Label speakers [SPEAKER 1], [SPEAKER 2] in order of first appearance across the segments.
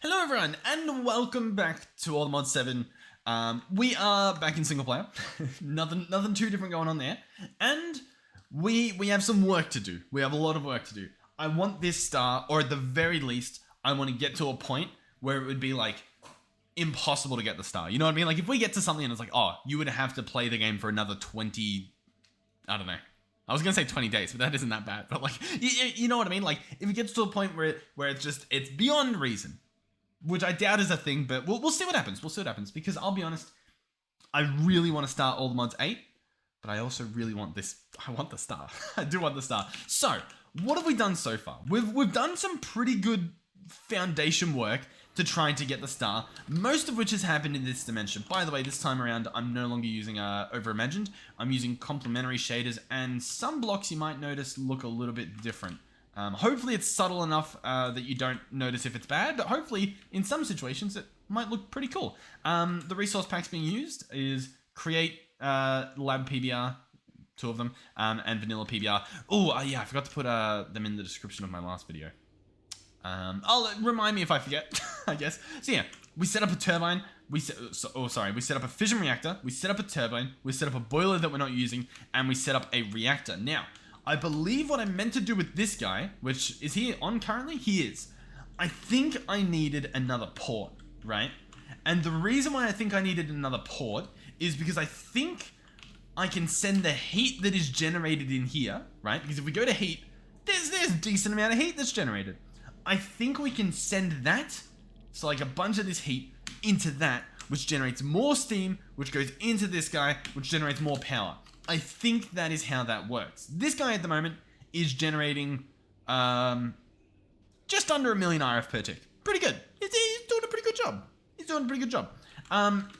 [SPEAKER 1] Hello everyone, and welcome back to Allthemod 7. We are back in single player. nothing too different going on there. And we have some work to do. We have a lot of work to do. I want this star, or at the very least, I want to get to a point where it would be like impossible to get the star. You know what I mean? Like if we get to something and it's like, oh, you would have to play the game for another 20, I don't know. I was going to say 20 days, but that isn't that bad. But like, you know what I mean? Like if it gets to a point where it's beyond reason, which I doubt is a thing, but we'll see what happens. We'll see what happens, because I'll be honest, I really want to start Allthemods 8, but I also really want this. I want the star. I do want the star. So, what have we done so far? We've done some pretty good foundation work to try to get the star, most of which has happened in this dimension. By the way, this time around, I'm no longer using Over-Imagined. I'm using complementary shaders, and some blocks you might notice look a little bit different. Hopefully it's subtle enough that you don't notice if it's bad, but hopefully in some situations it might look pretty cool. The resource packs being used is Create, Lab PBR, two of them, and Vanilla PBR. Oh, yeah, I forgot to put them in the description of my last video. Remind me if I forget, I guess. So yeah, we set up a turbine, we set up a fission reactor, we set up a turbine, we set up a boiler that we're not using, and we set up a reactor. Now, I believe what I meant to do with this guy, which is he on currently? He is. I think I needed another port, right? And the reason why I think I needed another port is because I think I can send the heat that is generated in here, right? Because if we go to heat, there's a decent amount of heat that's generated. I think we can send that, so like a bunch of this heat, into that, which generates more steam, which goes into this guy, which generates more power. I think that is how that works. This guy at the moment is generating just under 1 million RF per tick. Pretty good. He's doing a pretty good job.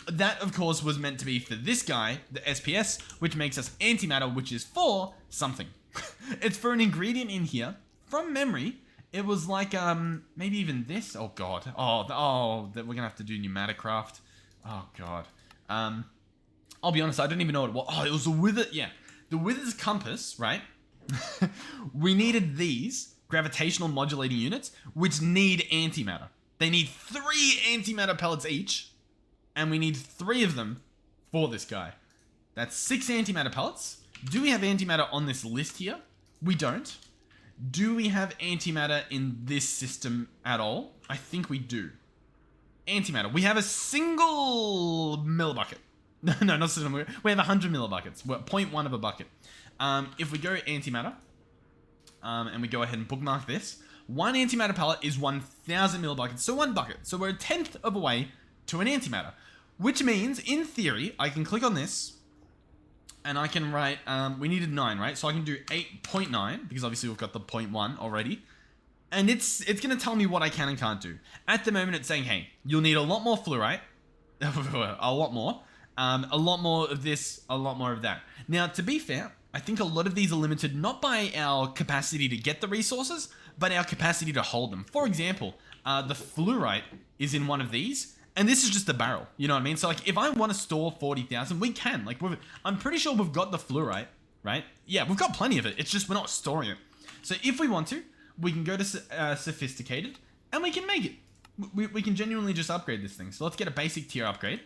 [SPEAKER 1] That, of course, was meant to be for this guy, the SPS, which makes us antimatter, which is for something. It's for an ingredient in here. From memory, it was like, maybe even this. Oh, God. That we're going to have to do Pneumaticraft. Oh, God. I'll be honest, I don't even know what it was. Oh, it was the Wither. Yeah. The Wither's compass, right? We needed these gravitational modulating units, which need antimatter. They need 3 antimatter pellets each, and we need 3 of them for this guy. That's 6 antimatter pellets. Do we have antimatter on this list here? We don't. Do we have antimatter in this system at all? I think we do. Antimatter. We have a single millibucket. No, not system. We have 100 millibuckets. We're 0.1 of a bucket. If we go antimatter, and we go ahead and bookmark this, 1 antimatter pellet is 1,000 millibuckets, so 1 bucket. So we're 1/10 of a way to an antimatter, which means, in theory, I can click on this, and I can write, we needed 9, right? So I can do 8.9, because obviously we've got the 0.1 already. And it's going to tell me what I can and can't do. At the moment, it's saying, hey, you'll need a lot more fluorite, a lot more of this, a lot more of that. Now, to be fair, I think a lot of these are limited not by our capacity to get the resources, but our capacity to hold them. For example, the fluorite is in one of these, and this is just a barrel. You know what I mean? So, like, if I want to store 40,000, we can. Like, I'm pretty sure we've got the fluorite, right? Yeah, we've got plenty of it. It's just we're not storing it. So, if we want to, we can go to sophisticated, and we can make it. We can genuinely just upgrade this thing. So, let's get a basic tier upgrade.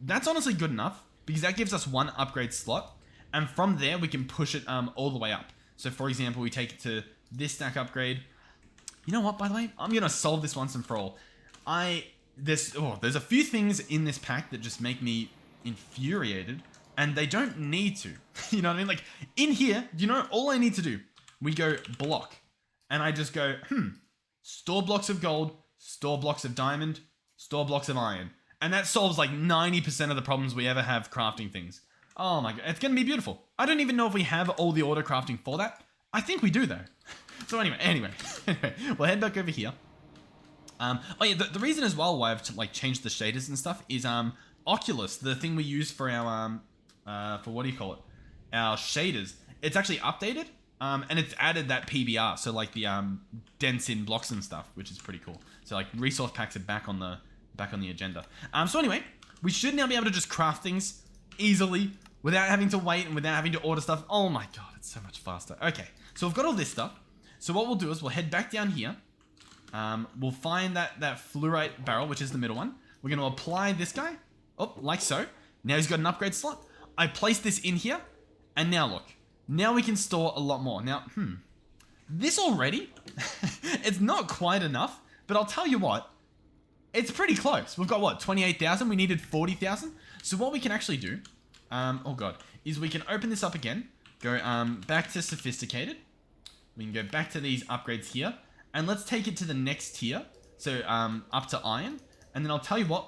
[SPEAKER 1] That's honestly good enough, because that gives us 1 upgrade slot, and from there we can push it all the way up. So for example, we take it to this stack upgrade. You know what, by the way, I'm gonna solve this once and for all. There's a few things in this pack that just make me infuriated, and they don't need to. You know what I mean? Like in here, you know, all I need to do, we go block, and I just go, store blocks of gold, store blocks of diamond, store blocks of iron. And that solves like 90% of the problems we ever have crafting things. Oh my God, it's going to be beautiful. I don't even know if we have all the auto crafting for that. I think we do though. So anyway, we'll head back over here. The reason as well why I've like changed the shaders and stuff is Oculus, the thing we use for our for what do you call it? Our shaders. It's actually updated. And it's added that PBR, so like the dense in blocks and stuff, which is pretty cool. So like resource packs are back on the agenda. So anyway, we should now be able to just craft things easily without having to wait and without having to order stuff. Oh my God, it's so much faster. Okay, so we've got all this stuff. So what we'll do is we'll head back down here, We'll find that fluorite barrel, which is the middle one. We're going to apply this guy. Oh, like so. Now he's got an upgrade slot. I placed this in here. And now look. Now we can store a lot more. Now, this already, it's not quite enough. But I'll tell you what. It's pretty close. We've got what? 28,000. We needed 40,000. So what we can actually do, oh god, is we can open this up again. Go back to sophisticated. We can go back to these upgrades here. And let's take it to the next tier. So up to iron. And then I'll tell you what.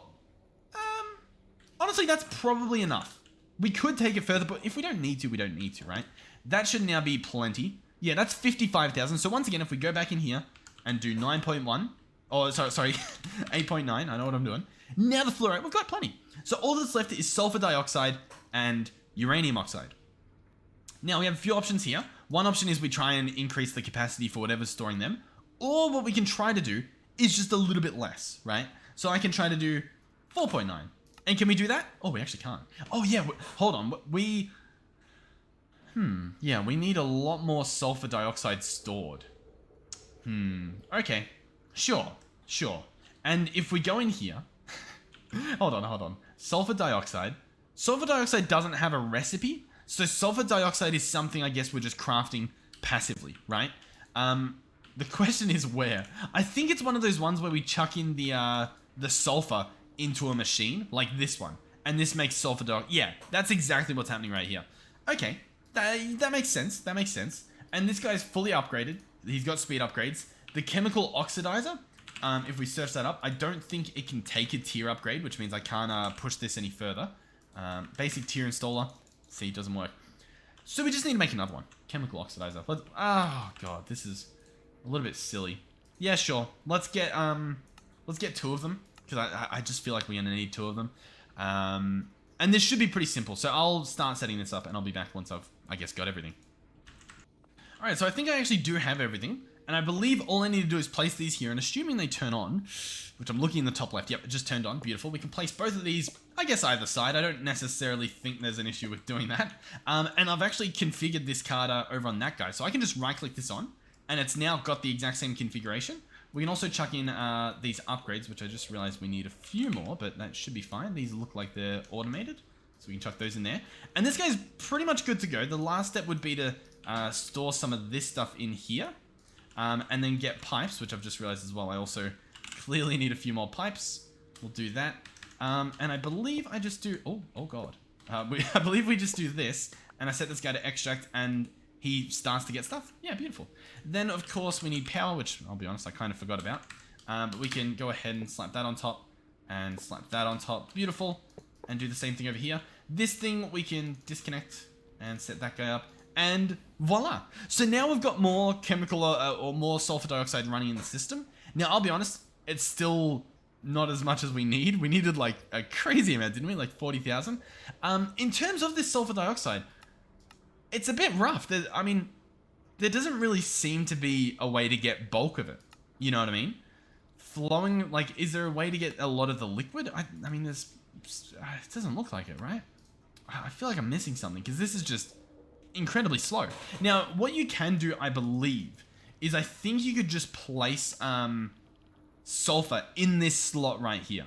[SPEAKER 1] Honestly, that's probably enough. We could take it further, but if we don't need to, we don't need to, right? That should now be plenty. Yeah, that's 55,000. So once again, if we go back in here and do 9.1. Oh, sorry, 8.9. I know what I'm doing. Now the fluorite, we've got plenty. So all that's left is sulfur dioxide and uranium oxide. Now we have a few options here. One option is we try and increase the capacity for whatever's storing them. Or what we can try to do is just a little bit less, right? So I can try to do 4.9. And can we do that? Oh, we actually can't. Oh yeah, hold on. Yeah, we need a lot more sulfur dioxide stored. Okay. Sure. And if we go in here, hold on. Sulfur dioxide doesn't have a recipe. So sulfur dioxide is something I guess we're just crafting passively, right? The question is where. I think it's one of those ones where we chuck in the sulfur into a machine, like this one. And this makes sulfur dioxide. Yeah, that's exactly what's happening right here. Okay, that makes sense. And this guy's fully upgraded. He's got speed upgrades. The chemical oxidizer, if we search that up, I don't think it can take a tier upgrade, which means I can't push this any further. Basic tier installer. See, it doesn't work. So we just need to make another one. Chemical oxidizer. Oh god, this is a little bit silly. Yeah, sure. Let's get two of them, because I just feel like we're gonna need two of them. And this should be pretty simple. So I'll start setting this up, and I'll be back once I've, I guess, got everything. All right, so I think I actually do have everything. And I believe all I need to do is place these here, and assuming they turn on, which I'm looking in the top left, yep, it just turned on, beautiful. We can place both of these, I guess, either side. I don't necessarily think there's an issue with doing that. And I've actually configured this card over on that guy, so I can just right-click this on, and it's now got the exact same configuration. We can also chuck in these upgrades, which I just realized we need a few more, but that should be fine. These look like they're automated, so we can chuck those in there. And this guy's pretty much good to go. The last step would be to store some of this stuff in here. And then get pipes, which I've just realized as well. I also clearly need a few more pipes. We'll do that. And I believe I just do... Oh god. I believe we just do this. And I set this guy to extract and he starts to get stuff. Yeah, beautiful. Then, of course, we need power, which I'll be honest, I kind of forgot about. But we can go ahead and slap that on top. And slap that on top. Beautiful. And do the same thing over here. This thing we can disconnect and set that guy up. And voila. So now we've got more chemical or more sulfur dioxide running in the system. Now, I'll be honest, it's still not as much as we need. We needed like a crazy amount, didn't we? Like 40,000. In terms of this sulfur dioxide, it's a bit rough. I mean, there doesn't really seem to be a way to get bulk of it. You know what I mean? Flowing, like, is there a way to get a lot of the liquid? I mean, it doesn't look like it, right? I feel like I'm missing something because this is just incredibly slow. Now, what you can do, I believe, is I think you could just place sulfur in this slot right here,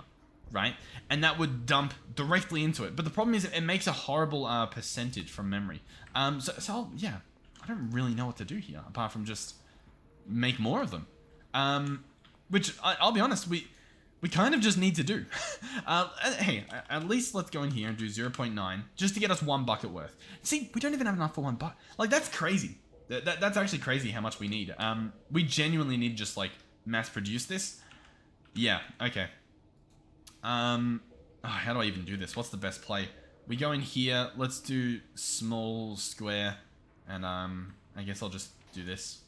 [SPEAKER 1] right? And that would dump directly into it. But the problem is it makes a horrible percentage from memory. Yeah, I don't really know what to do here apart from just make more of them. Which I'll be honest, we kind of just need to do. Hey, at least let's go in here and do 0.9 just to get us 1 bucket worth. See, we don't even have enough for 1 bucket. Like, that's crazy. That's actually crazy how much we need. We genuinely need to just, like, mass produce this. Yeah, okay. How do I even do this? What's the best play? We go in here. Let's do small square. And, I guess I'll just do this.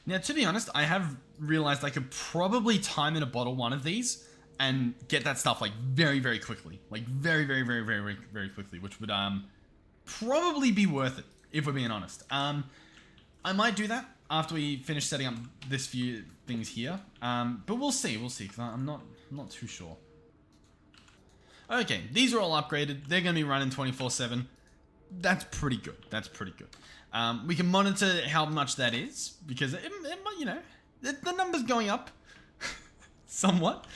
[SPEAKER 1] Now, to be honest, I have realized I could probably time in a bottle one of these and get that stuff, like, very, very quickly. Like, very, very, very, very, very, very quickly, which would probably be worth it, if we're being honest. I might do that after we finish setting up this few things here. But we'll see, because I'm not too sure. Okay, these are all upgraded. They're going to be running 24/7. That's pretty good. We can monitor how much that is, because it the number's going up somewhat.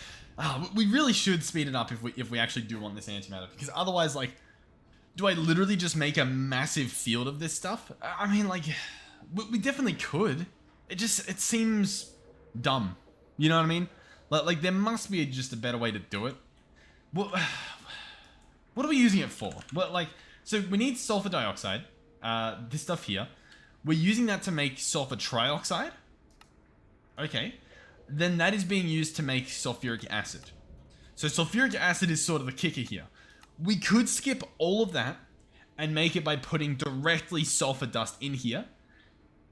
[SPEAKER 1] We really should speed it up if we actually do want this antimatter, because otherwise, like, do I literally just make a massive field of this stuff? I mean, like, we definitely could. It seems dumb. You know what I mean? Like there must be just a better way to do it. What are we using it for? Well, like, so we need sulfur dioxide. This stuff here. We're using that to make sulfur trioxide. Okay. Then that is being used to make sulfuric acid. So sulfuric acid is sort of the kicker here. We could skip all of that and make it by putting directly sulfur dust in here,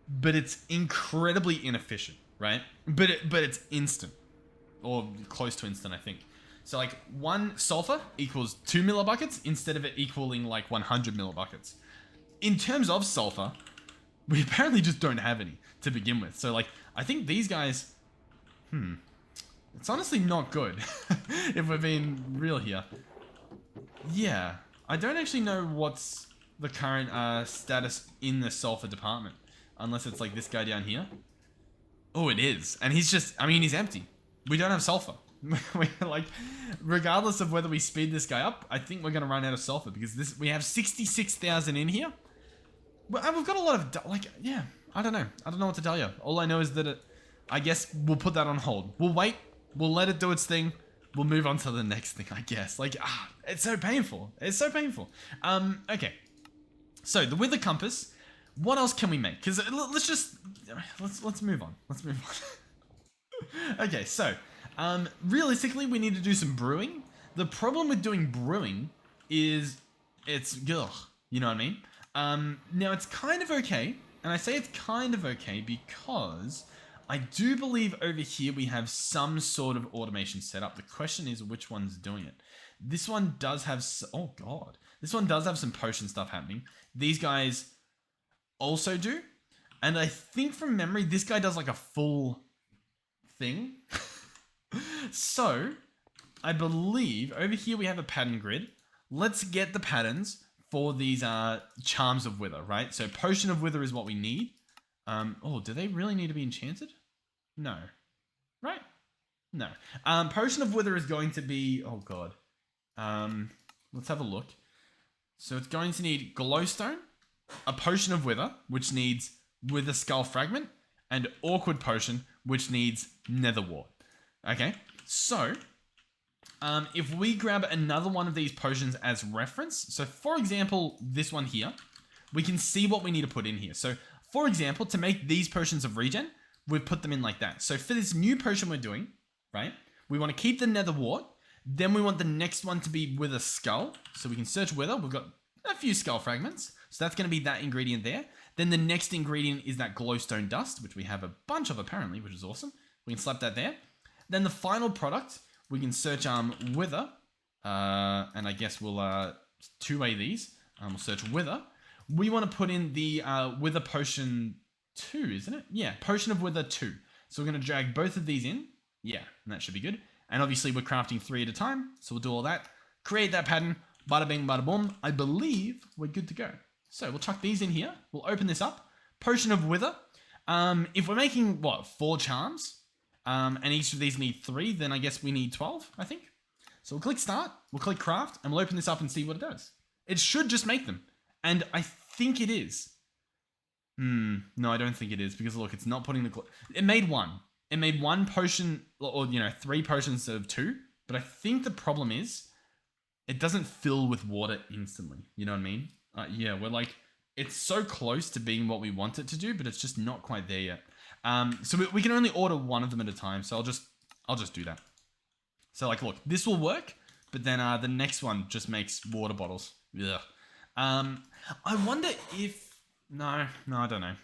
[SPEAKER 1] but it's incredibly inefficient, right? But it's instant, or close to instant, I think. So like 1 sulfur equals 2 millibuckets instead of it equaling like 100 millibuckets. In terms of sulfur, we apparently just don't have any to begin with. So like, I think these guys, it's honestly not good if we're being real here. Yeah, I don't actually know what's the current status in the sulfur department, unless it's like this guy down here. Oh, it is. And he's just, I mean, he's empty. We don't have sulfur. We're like, regardless of whether we speed this guy up, I think we're going to run out of sulfur, because we have 66,000 in here. And we've got a lot of, like, yeah, I don't know. I don't know what to tell you. All I know is that I guess we'll put that on hold. We'll wait. We'll let it do its thing. We'll move on to the next thing, I guess. Like, it's so painful. It's so painful. Okay. So the wither compass. What else can we make? Because let's move on. Let's move on. Okay, so realistically, we need to do some brewing. The problem with doing brewing is it's ugh. You know what I mean? Now it's kind of okay, and I say it's kind of okay because I do believe over here we have some sort of automation set up. The question is which one's doing it. This one does have, oh god, this one does have some potion stuff happening. These guys also do, and I think from memory this guy does like a full thing. So I believe over here we have a pattern grid. Let's get the patterns for these charms of wither, right? So potion of wither is what we need. Oh, do they really need to be enchanted? No. Right? No. Potion of wither is going to be, oh god. Let's have a look. So it's going to need glowstone, a potion of wither, which needs wither skull fragment, and awkward potion, which needs nether wart. Okay? So if we grab another one of these potions as reference, so for example, this one here, we can see what we need to put in here. So for example, to make these potions of regen, we've put them in like that. So for this new potion we're doing, right, we want to keep the nether wart, then we want the next one to be wither skull. So we can search wither, we've got a few skull fragments. So that's going to be that ingredient there. Then the next ingredient is that glowstone dust, which we have a bunch of apparently, which is awesome. We can slap that there. Then the final product, we can search wither, and I guess we'll two-way these. We'll search wither. We want to put in the wither potion 2, isn't it? Yeah, potion of wither 2. So we're going to drag both of these in. Yeah, and that should be good. And obviously we're crafting 3 at a time, so we'll do all that. Create that pattern. Bada bing, bada boom. I believe we're good to go. So we'll chuck these in here. We'll open this up. Potion of wither. If we're making, what, 4 charms? And each of these need 3, then I guess we need 12, I think. So we'll click start, we'll click craft, and we'll open this up and see what it does. It should just make them. And I think it is. No, I don't think it is, because look, it's not putting the... It made 1. It made 1 potion, or, 3 potions instead of 2. But I think the problem is, it doesn't fill with water instantly. You know what I mean? Yeah, we're like... It's so close to being what we want it to do, but it's just not quite there yet. So we can only order one of them at a time. So I'll just do that. So like, look, this will work, but then the next one just makes water bottles. Ugh. I wonder if, no, I don't know.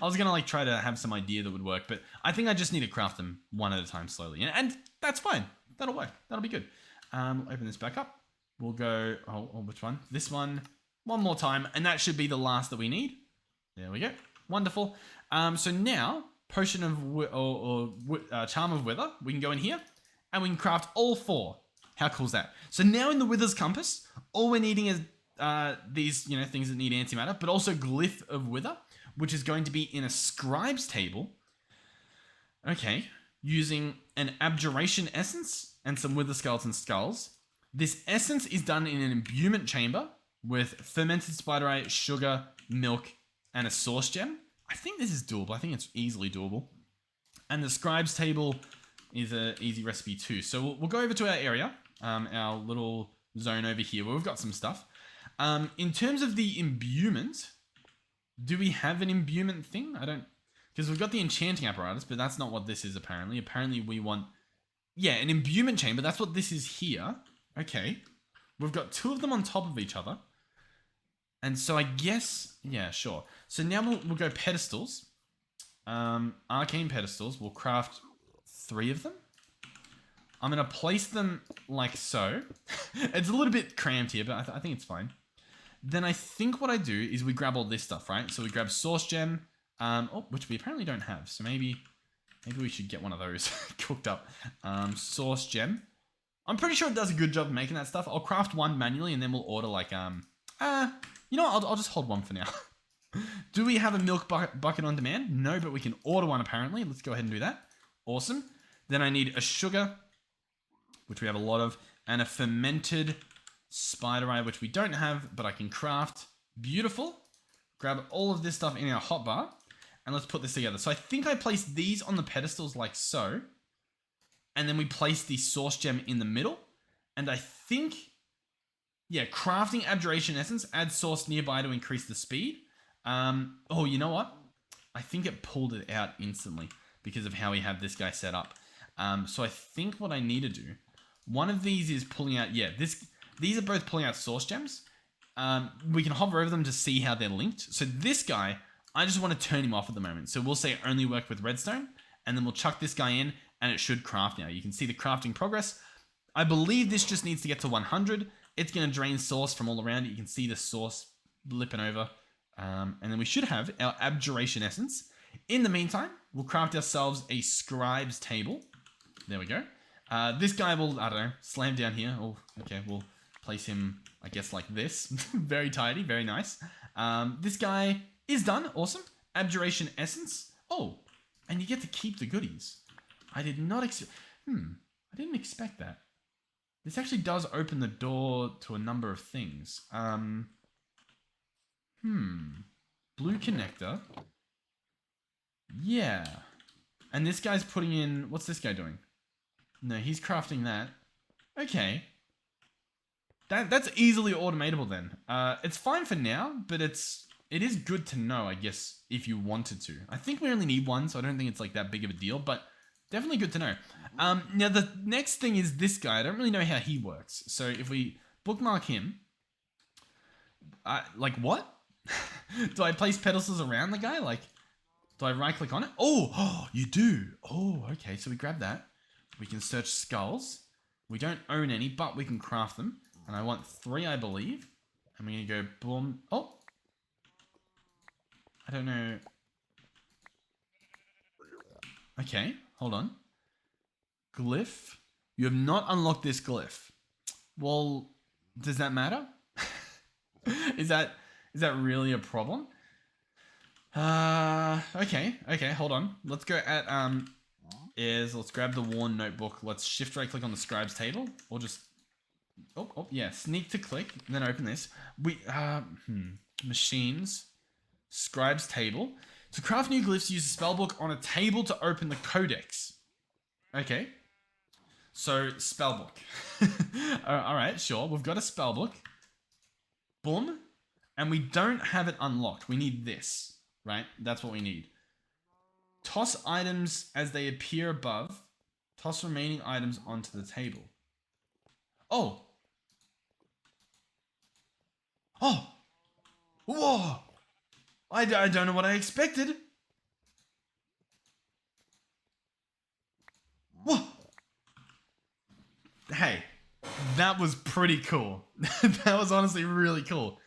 [SPEAKER 1] I was gonna like try to have some idea that would work, but I think I just need to craft them one at a time slowly, and that's fine. That'll work. That'll be good. Open this back up. We'll go. Oh, which one? This one. One more time, and that should be the last that we need. There we go. Wonderful. So now, potion of charm of wither, we can go in here, and we can craft all 4. How cool is that? So now in the wither's compass, all we're needing is these things that need antimatter, but also glyph of wither, which is going to be in a scribe's table. Okay. Using an abjuration essence and some wither skeleton skulls. This essence is done in an imbuement chamber with fermented spiderite, sugar, milk, and a source gem. I think this is doable. I think it's easily doable. And the scribe's table is an easy recipe too. So we'll go over to our area, our little zone over here where we've got some stuff. In terms of the imbuement, do we have an imbuement thing? I don't... Because we've got the enchanting apparatus, but that's not what this is apparently. Apparently we want... Yeah, an imbuement chamber. That's what this is here. Okay. We've got two of them on top of each other. And so I guess... Yeah, sure. So now we'll go pedestals. Arcane pedestals. We'll craft 3 of them. I'm going to place them like so. It's a little bit cramped here, but I think it's fine. Then I think what I do is we grab all this stuff, right? So we grab source gem, which we apparently don't have. So maybe we should get one of those cooked up. Source gem. I'm pretty sure it does a good job of making that stuff. I'll craft 1 manually and then we'll order like, you know what? I'll just hold 1 for now. Do we have a milk bucket on demand? No, but we can order one apparently. Let's go ahead and do that. Awesome. Then I need a sugar, which we have a lot of, and a fermented spiderite, which we don't have, but I can craft. Beautiful. Grab all of this stuff in our hotbar, and let's put this together. So I think I placed these on the pedestals like so, and then we place the source gem in the middle, and I think, yeah, crafting abjuration essence, add source nearby to increase the speed. Oh, you know what? I think it pulled it out instantly because of how we have this guy set up. So I think what I need to do, one of these is pulling out, yeah, these are both pulling out source gems. We can hover over them to see how they're linked. So this guy, I just want to turn him off at the moment. So we'll say only work with redstone, and then we'll chuck this guy in, and it should craft now. You can see the crafting progress. I believe this just needs to get to 100. It's going to drain source from all around it. You can see the source blipping over. And then we should have our abjuration essence. In the meantime, we'll craft ourselves a scribe's table. There we go. This guy will, I don't know, slam down here. Oh, okay, we'll place him, I guess, like this. Very tidy, very nice. This guy is done. Awesome. Abjuration essence. Oh, and you get to keep the goodies. I did not expect... I didn't expect that. This actually does open the door to a number of things. Blue connector. Yeah. And this guy's putting in... What's this guy doing? No, he's crafting that. Okay. That's easily automatable then. It's fine for now, but it is good to know, I guess, if you wanted to. I think we only need 1, so I don't think it's like that big of a deal, but definitely good to know. Now, the next thing is this guy. I don't really know how he works. So if we bookmark him... like, what? Do I place pedestals around the guy? Like, do I right click on it? Oh, you do. Oh, okay. So we grab that. We can search skulls. We don't own any, but we can craft them. And I want 3, I believe. And we're going to go boom. Oh. I don't know. Okay. Hold on. Glyph. You have not unlocked this glyph. Well, does that matter? Is that really a problem? Okay, hold on. Let's go at, let's grab the worn notebook. Let's shift right click on the scribe's table. Or just, yeah, sneak to click, and then open this. Machines, scribe's table. To craft new glyphs, use a spellbook on a table to open the codex. Okay. So, spellbook. Alright, sure. We've got a spellbook. Boom. And we don't have it unlocked. We need this, right? That's what we need. Toss items as they appear above. Toss remaining items onto the table. Oh. Oh. Whoa. I don't know what I expected. Whoa. Hey, that was pretty cool. That was honestly really cool.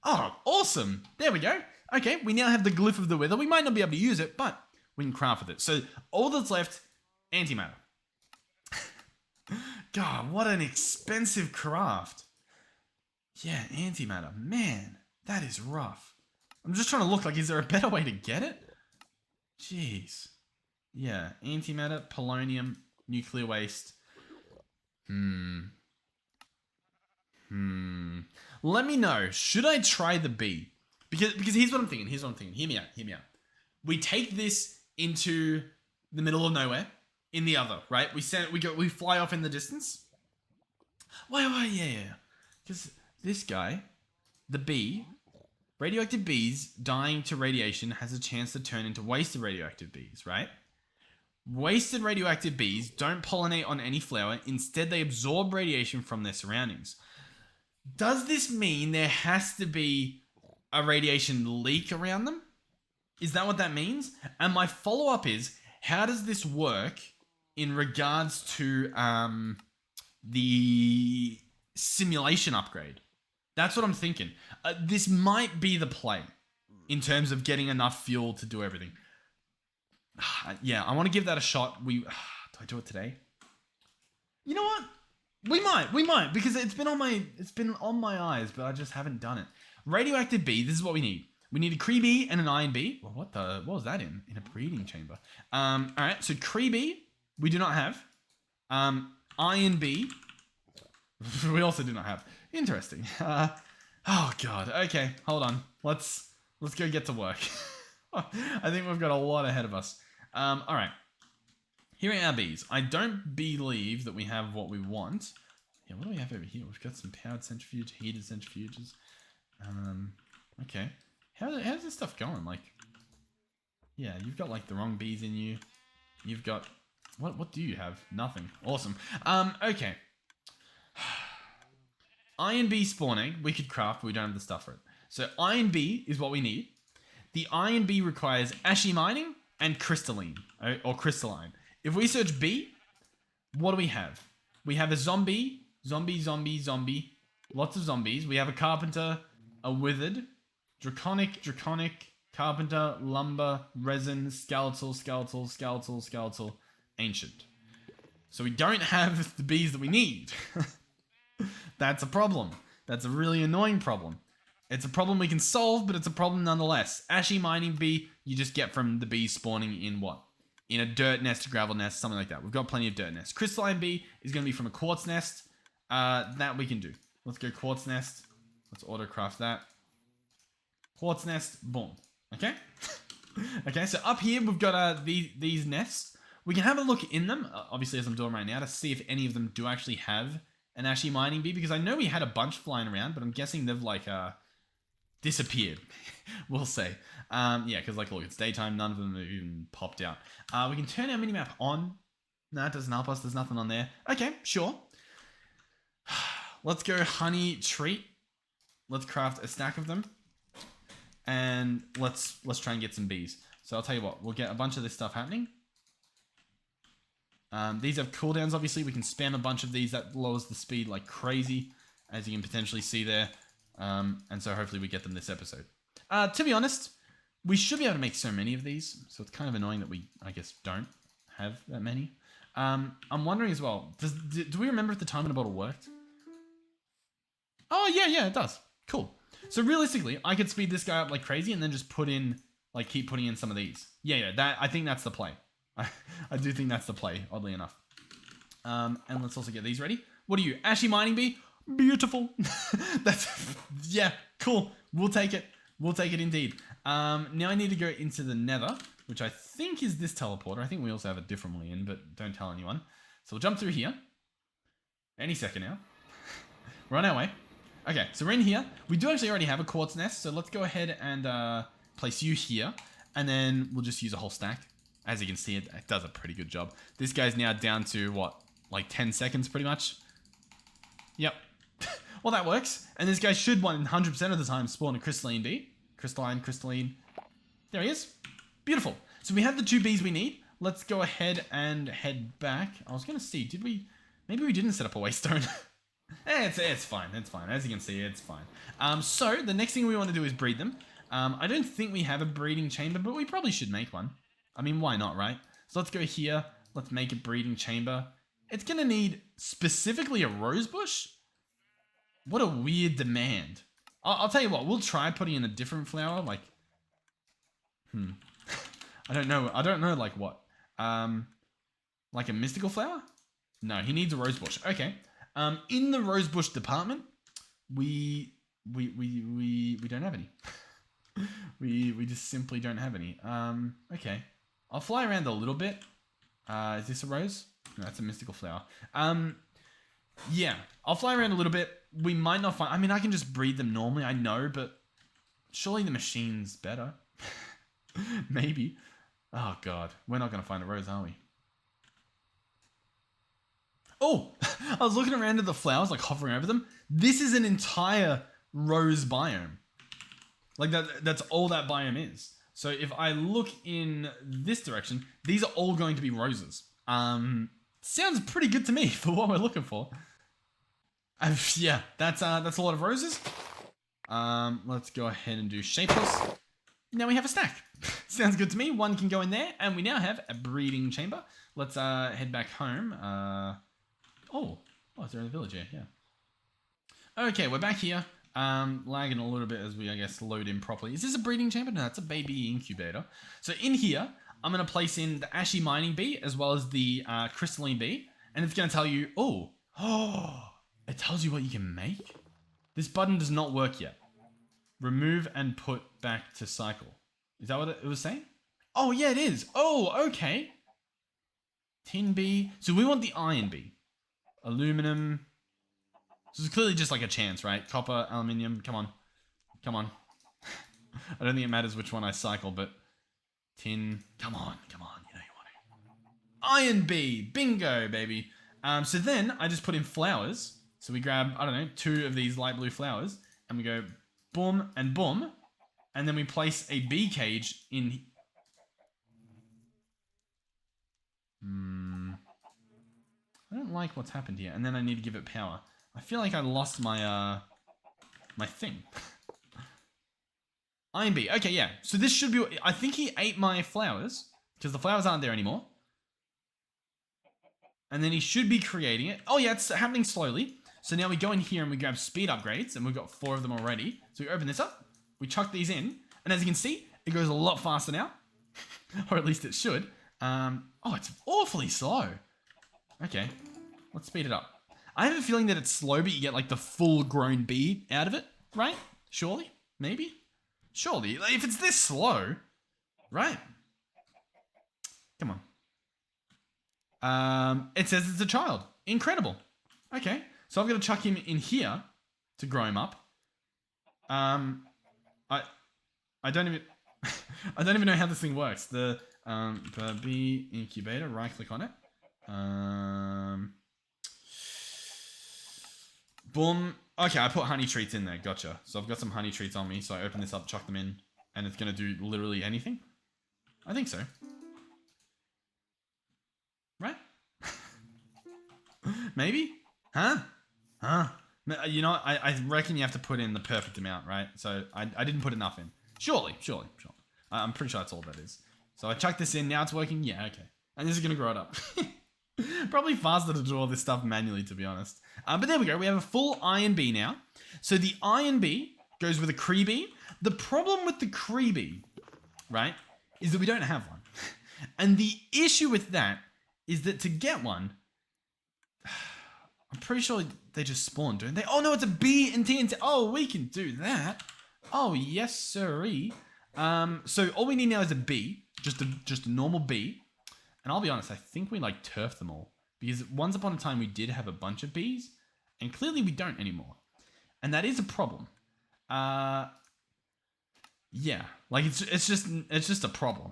[SPEAKER 1] Oh, awesome. There we go. Okay, we now have the glyph of the wither. We might not be able to use it, but we can craft with it. So all that's left, antimatter. God, what an expensive craft. Yeah, antimatter. Man, that is rough. I'm just trying to look like, is there a better way to get it? Jeez. Yeah, antimatter, polonium, nuclear waste. Let me know. Should I try the B? Because here's what I'm thinking. Hear me out. We take this into the middle of nowhere in the other, right? We fly off in the distance. Why, yeah. Because this guy, the B, radioactive bees dying to radiation has a chance to turn into wasted radioactive bees, right? Wasted radioactive bees don't pollinate on any flower. Instead, they absorb radiation from their surroundings. Does this mean there has to be a radiation leak around them? Is that what that means? And my follow-up is, how does this work in regards to the simulation upgrade? That's what I'm thinking. This might be the play in terms of getting enough fuel to do everything. Yeah, I want to give that a shot. Do I do it today? You know what? We might, because it's been on my eyes, but I just haven't done it. Radioactive B, this is what we need. We need a Cree B and an Iron B. Well, what was that in a breeding chamber? All right, so Cree B, we do not have. Iron B, we also do not have. Interesting. Oh god. Okay, hold on. Let's go get to work. I think we've got a lot ahead of us. All right. Here are our bees. I don't believe that we have what we want. Yeah, what do we have over here? We've got some powered centrifuge, heated centrifuges. Okay. How's this stuff going? Like, yeah, you've got like the wrong bees in you. You've got, what do you have? Nothing. Awesome. Okay. Iron B spawn egg, we could craft, but we don't have the stuff for it. So Iron B is what we need. The Iron B requires ashy mining and crystalline, or crystalline. If we search B, what do we have? We have a zombie, lots of zombies. We have a carpenter, a withered, draconic, carpenter, lumber, resin, skeletal, ancient. So we don't have the bees that we need. That's a problem. That's a really annoying problem. It's a problem we can solve, but it's a problem nonetheless. Ashy mining bee, you just get from the bees spawning in what? In a dirt nest, a gravel nest, something like that. We've got plenty of dirt nests. Crystalline bee is going to be from a quartz nest. That we can do. Let's go quartz nest. Let's autocraft that. Quartz nest, boom. Okay? Okay, so up here we've got these nests. We can have a look in them, obviously as I'm doing right now, to see if any of them do actually have an ashy mining bee, because I know we had a bunch flying around, but I'm guessing they've like disappeared. We'll say. Yeah, because like look, it's daytime, none of them have even popped out. We can turn our minimap on. No, it doesn't help us, there's nothing on there. Okay, sure. Let's go honey treat. Let's craft a stack of them. And let's try and get some bees. So I'll tell you what, we'll get a bunch of this stuff happening. These have cooldowns, obviously. We can spam a bunch of these. That lowers the speed like crazy, as you can potentially see there. And so hopefully we get them this episode. To be honest, we should be able to make so many of these. So it's kind of annoying that we, I guess, don't have that many. I'm wondering as well, do we remember if the time in a bottle worked? Oh, yeah, it does. Cool. So realistically, I could speed this guy up like crazy and then just keep putting in some of these. Yeah, I think that's the play. I do think that's the play, oddly enough. And let's also get these ready. What are you? Ashy mining bee? Beautiful. Yeah, cool. We'll take it. We'll take it indeed. Now I need to go into the nether, which I think is this teleporter. I think we also have a different way in, but don't tell anyone. So we'll jump through here. Any second now. We're on our way. Okay, so we're in here. We do actually already have a quartz nest, so let's go ahead and place you here. And then we'll just use a whole stack. As you can see, it does a pretty good job. This guy's now down to, what, like 10 seconds pretty much? Yep. Well, that works. And this guy should 100% of the time spawn a crystalline bee. Crystalline. There he is. Beautiful. So we have the 2 bees we need. Let's go ahead and head back. I was going to see, maybe we didn't set up a waste stone. It's fine. It's fine. As you can see, it's fine. So the next thing we want to do is breed them. I don't think we have a breeding chamber, but we probably should make one. I mean, why not, right? So let's go here. Let's make a breeding chamber. It's going to need specifically a rose bush. What a weird demand. I'll tell you what, we'll try putting in a different flower. Like, I don't know like what. Like a mystical flower? No, he needs a rose bush. Okay. In the rose bush department, we don't have any. we just simply don't have any. Okay. I'll fly around a little bit. Is this a rose? No, that's a mystical flower. Yeah, I'll fly around a little bit. We might not find... I mean, I can just breed them normally, I know, but surely the machine's better. Maybe. Oh, God. We're not going to find a rose, are we? Oh! I was looking around at the flowers, like hovering over them. This is an entire rose biome. Like, that's all that biome is. So if I look in this direction, these are all going to be roses. Sounds pretty good to me for what we're looking for. Yeah, that's a lot of roses. Let's go ahead and do shapeless. Now we have a stack. Sounds good to me. One can go in there, and we now have a breeding chamber. Let's head back home. Oh, is there a village here? Yeah. Okay, we're back here. Lagging a little bit as we, I guess, load in properly. Is this a breeding chamber? No, that's a baby incubator. So in here, I'm going to place in the ashy mining bee as well as the crystalline bee. And it's going to tell you, it tells you what you can make. This button does not work yet. Remove and put back to cycle. Is that what it was saying? Oh, yeah, it is. Oh, okay. Tin bee. So we want the iron bee. Aluminum. So it's clearly just like a chance, right? Copper, aluminium. Come on. Come on. I don't think it matters which one I cycle, but tin. Come on. Come on. You know you want it. Iron bee. Bingo, baby. So then I just put in flowers. So we grab, I don't know, 2 of these light blue flowers. And we go boom and boom. And then we place a bee cage in. I don't like what's happened here. And then I need to give it power. I feel like I lost my my thing. Iron bee. Okay, yeah. So this should be... I think he ate my flowers. Because the flowers aren't there anymore. And then he should be creating it. Oh, yeah, it's happening slowly. So now we go in here and we grab speed upgrades. And we've got 4 of them already. So we open this up. We chuck these in. And as you can see, it goes a lot faster now. Or at least it should. Oh, it's awfully slow. Okay. Let's speed it up. I have a feeling that it's slow, but you get like the full-grown bee out of it, right? Surely? Maybe? Surely. Like, if it's this slow, right? Come on. It says it's a child. Incredible. Okay. So I've got to chuck him in here to grow him up. I don't even I don't even know how this thing works. The bee incubator, right click on it. Boom. Okay, I put honey treats in there. Gotcha. So I've got some honey treats on me. So I open this up, chuck them in, and it's going to do literally anything. I think so. Right? Maybe? Huh? You know, I reckon you have to put in the perfect amount, right? So I didn't put enough in. Surely. I'm pretty sure that's all that is. So I chucked this in. Now it's working. Yeah, okay. And this is going to grow it up. Probably faster to do all this stuff manually, to be honest. But there we go. We have a full iron bee now. So the iron bee goes with a Cree bee. The problem with the Cree bee, right, is that we don't have one. And the issue with that is that to get one, I'm pretty sure they just spawn, don't they? Oh, no, it's a bee in TNT. Oh, we can do that. Oh, yes, sirree. So all we need now is a bee. Just a normal bee. And I'll be honest, I think we like turfed them all. Because once upon a time we did have a bunch of bees. And clearly we don't anymore. And that is a problem. Yeah. Like it's just a problem.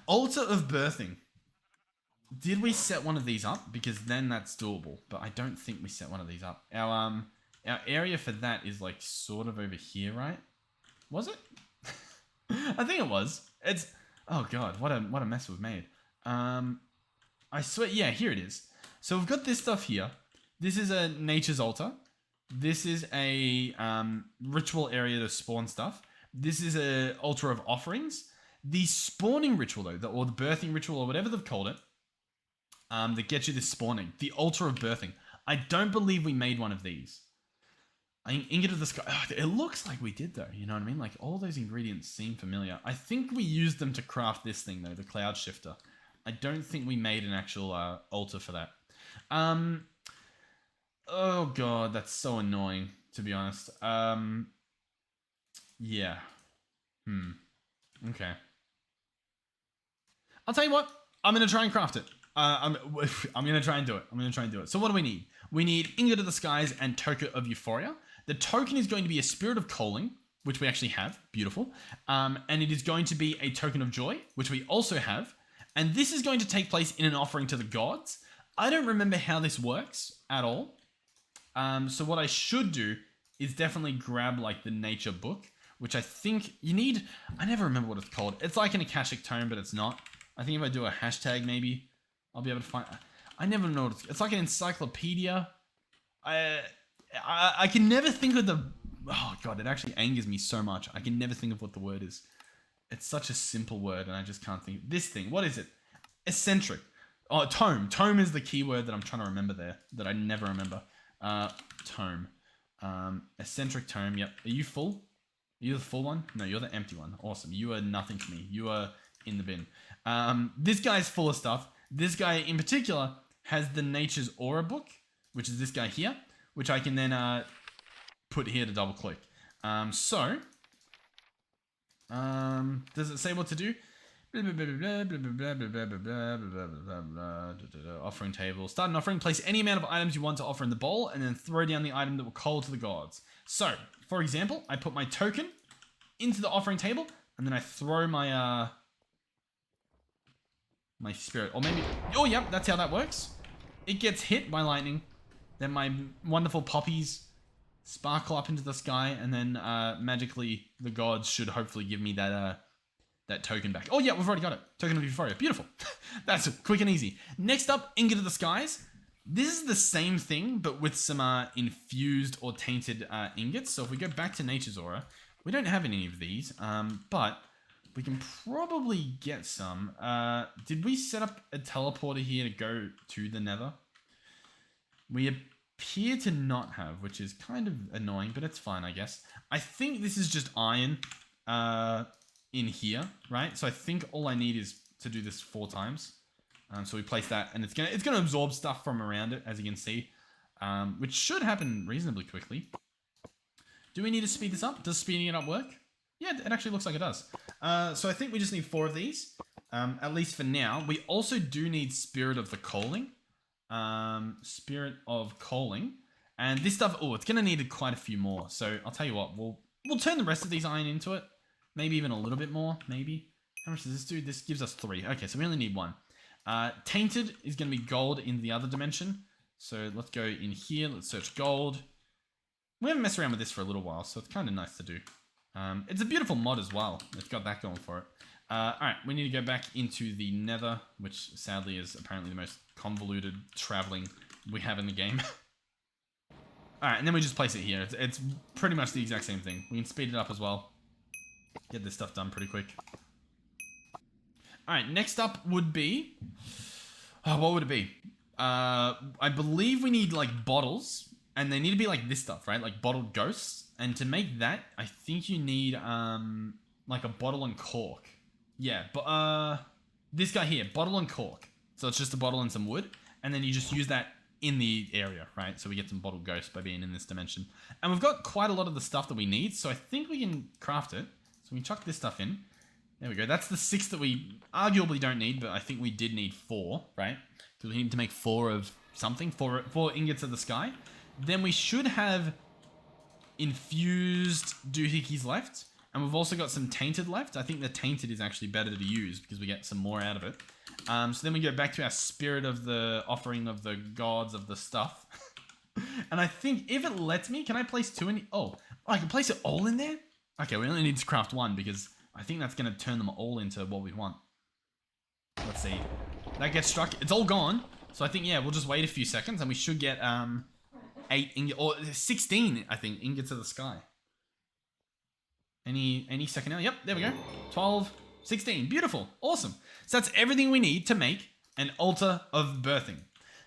[SPEAKER 1] Altar of birthing. Did we set one of these up? Because then that's doable. But I don't think we set one of these up. Our area for that is like sort of over here, right? Was it? I think it was. It's... Oh god, what a mess we've made. I swear, yeah, here it is. So we've got this stuff here. This is a nature's altar. This is a ritual area to spawn stuff. This is a altar of offerings. The spawning ritual though, or the birthing ritual, or whatever they've called it, that gets you this spawning. The altar of birthing. I don't believe we made one of these. Ingot of the sky. Oh, it looks like we did though. You know what I mean? Like all those ingredients seem familiar. I think we used them to craft this thing though, the cloud shifter. I don't think we made an actual altar for that. Oh god, that's so annoying, to be honest. Yeah. Okay. I'll tell you what. I'm gonna try and craft it. I'm gonna try and do it. So what do we need? We need Ingot of the Skies and Token of Euphoria. The token is going to be a Spirit of Calling, which we actually have. Beautiful. And it is going to be a Token of Joy, which we also have. And this is going to take place in an offering to the gods. I don't remember how this works at all. So what I should do is definitely grab like the nature book, which I think you need. I never remember what it's called. It's like an Akashic Tome, but it's not. I think if I do a hashtag, maybe I'll be able to find. I never know what it's like an encyclopedia. I can never think of the. Oh god, it actually angers me so much. I can never think of what the word is. It's such a simple word, and I just can't think. This thing, what is it? Eccentric. Oh, tome. Tome is the key word that I'm trying to remember there, that I never remember. Tome. Eccentric tome. Yep. Are you full? Are you the full one? No, you're the empty one. Awesome. You are nothing to me. You are in the bin. This guy's full of stuff. This guy in particular has the Nature's Aura book, which is this guy here, which I can then put here to double click. Does it say what to do? Offering table. Start an offering. Place any amount of items you want to offer in the bowl, and then throw down the item that will call to the gods. So, for example, I put my token into the offering table, and then I throw my my spirit. Or maybe... Oh, yep, that's how that works. It gets hit by lightning. Then my wonderful poppies sparkle up into the sky, and then magically the gods should hopefully give me that that token back. Oh yeah, we've already got it. Token of Euphoria. Beautiful. That's quick and easy. Next up, Ingot of the Skies. This is the same thing, but with some infused or tainted ingots. So if we go back to Nature's Aura, we don't have any of these, but we can probably get some. Did we set up a teleporter here to go to the Nether? We appear to not have, which is kind of annoying, but it's fine, I guess. I think this is just iron in here, right? So I think all I need is to do this 4 times. So we place that, and it's gonna absorb stuff from around it, as you can see, which should happen reasonably quickly. Do we need to speed this up? Does speeding it up work? Yeah, it actually looks like it does. So I think we just need 4 of these, at least for now. We also do need Spirit of the Calling. Spirit of Calling. And this stuff, oh, it's gonna need quite a few more. So I'll tell you what, we'll turn the rest of these iron into it. Maybe even a little bit more, maybe. How much does this do? This gives us 3. Okay, so we only need 1. Tainted is going to be gold in the other dimension. So let's go in here. Let's search gold. We haven't messed around with this for a little while, so it's kind of nice to do. It's a beautiful mod as well. It's got that going for it. Alright, we need to go back into the Nether, which sadly is apparently the most convoluted traveling we have in the game. Alright, and then we just place it here. It's pretty much the exact same thing. We can speed it up as well. Get this stuff done pretty quick. Alright, next up would be... Oh, what would it be? I believe we need, like, bottles. And they need to be, like, this stuff, right? Like, bottled ghosts. And to make that, I think you need, like, a bottle and cork. Yeah, but, this guy here, bottle and cork. So it's just a bottle and some wood. And then you just use that in the area, right? So we get some bottled ghosts by being in this dimension. And we've got quite a lot of the stuff that we need. So I think we can craft it. So we can chuck this stuff in. There we go. That's the 6 that we arguably don't need, but I think we did need 4, right? Because we need to make 4 of something, 4 ingots of the sky. Then we should have infused doohickeys left. And we've also got some tainted left. I think the tainted is actually better to use because we get some more out of it. So then we go back to our Spirit of the Offering of the Gods of the stuff. And I think if it lets me, can I place 2 in? Oh, I can place it all in there? Okay, we only need to craft 1 because I think that's going to turn them all into what we want. Let's see. That gets struck. It's all gone. So I think, yeah, we'll just wait a few seconds and we should get 8 ingots, or 16, I think, ingots of the sky. Any second now? Yep, there we go. 12, 16. Beautiful. Awesome. So that's everything we need to make an altar of birthing.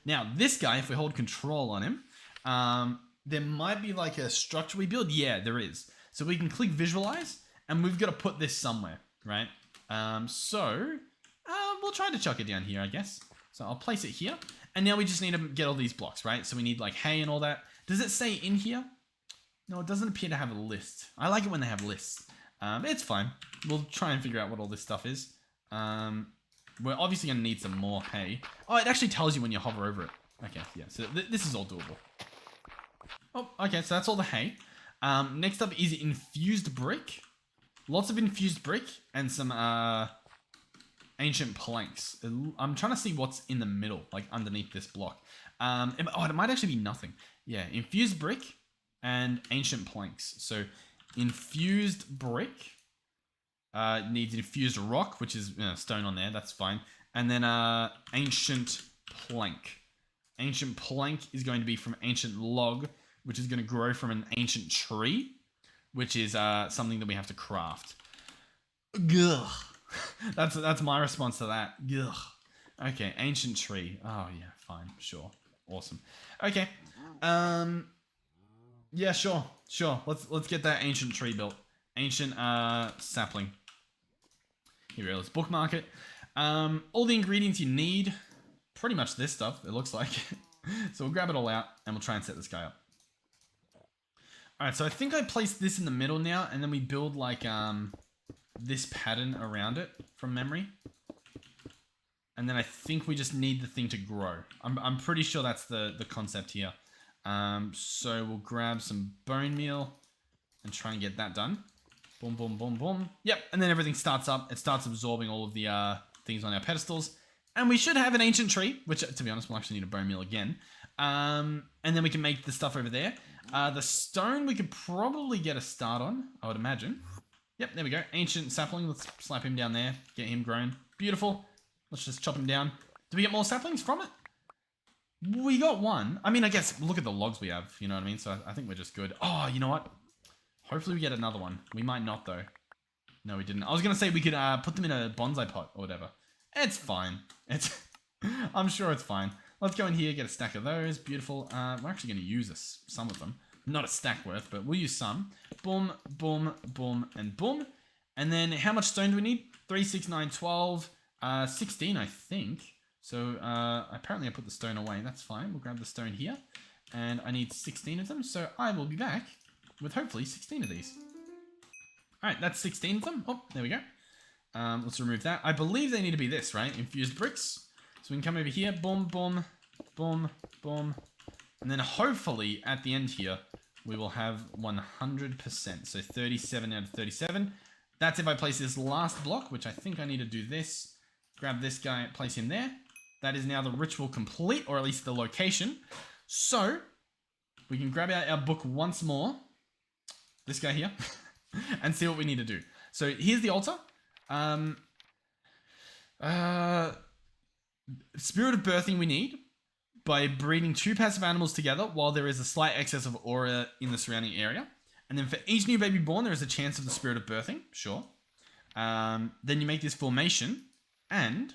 [SPEAKER 1] Now, this guy, if we hold control on him, there might be like a structure we build. Yeah, there is. So we can click visualize, and we've got to put this somewhere, right? We'll we'll try to chuck it down here, I guess. So I'll place it here. And now we just need to get all these blocks, right? So we need like hay and all that. Does it say in here? No, it doesn't appear to have a list. I like it when they have lists. It's fine. We'll try and figure out what all this stuff is. We're obviously going to need some more hay. Oh, it actually tells you when you hover over it. Okay, yeah, so this is all doable. Oh, okay, so that's all the hay. Next up is infused brick. Lots of infused brick and some ancient planks. I'm trying to see what's in the middle, like underneath this block. It might actually be nothing. Yeah, infused brick and ancient planks. So infused brick needs infused rock, which is stone on there. That's fine. And then ancient plank. Ancient plank is going to be from ancient log, which is going to grow from an ancient tree, which is something that we have to craft. Ugh. That's my response to that. Ugh. Okay, ancient tree. Oh yeah, fine, sure, awesome. Okay, yeah, sure. Let's get that ancient tree built. Ancient sapling. Here we go. Let's bookmark it. All the ingredients you need. Pretty much this stuff. It looks like. So we'll grab it all out and we'll try and set this guy up. All right, so I think I placed this in the middle now, and then we build like this pattern around it from memory. And then I think we just need the thing to grow. I'm pretty sure that's the concept here. So we'll grab some bone meal and try and get that done. Boom, boom, boom, boom. Yep, and then everything starts up. It starts absorbing all of the things on our pedestals. And we should have an ancient tree, which, to be honest, we'll actually need a bone meal again. And then we can make the stuff over there. The stone we could probably get a start on, I would imagine. Yep, there we go. Ancient sapling. Let's slap him down there. Get him grown. Beautiful. Let's just chop him down. Do we get more saplings from it? We got one. I mean, I guess, look at the logs we have. You know what I mean? So I think we're just good. Oh, you know what? Hopefully we get another one. We might not, though. No, we didn't. I was going to say we could put them in a bonsai pot or whatever. It's fine. I'm sure it's fine. Let's go in here, get a stack of those. Beautiful. We're actually going to use some of them. Not a stack worth, but we'll use some. Boom, boom, boom, and boom. And then how much stone do we need? 3, 6, 9, 12, 16, I think. So apparently I put the stone away. That's fine. We'll grab the stone here. And I need 16 of them. So I will be back with hopefully 16 of these. All right, that's 16 of them. Oh, there we go. Let's remove that. I believe they need to be this, right? Infused bricks. So we can come over here. Boom, boom, boom, boom. And then hopefully at the end here, we will have 100%. So 37 out of 37. That's if I place this last block, which I think I need to do this. Grab this guy, place him there. That is now the ritual complete, or at least the location. So we can grab out our book once more. This guy here. And see what we need to do. So here's the altar. Spirit of birthing we need by breeding 2 passive animals together while there is a slight excess of aura in the surrounding area. And then for each new baby born, there is a chance of the spirit of birthing. Sure. Then you make this formation, and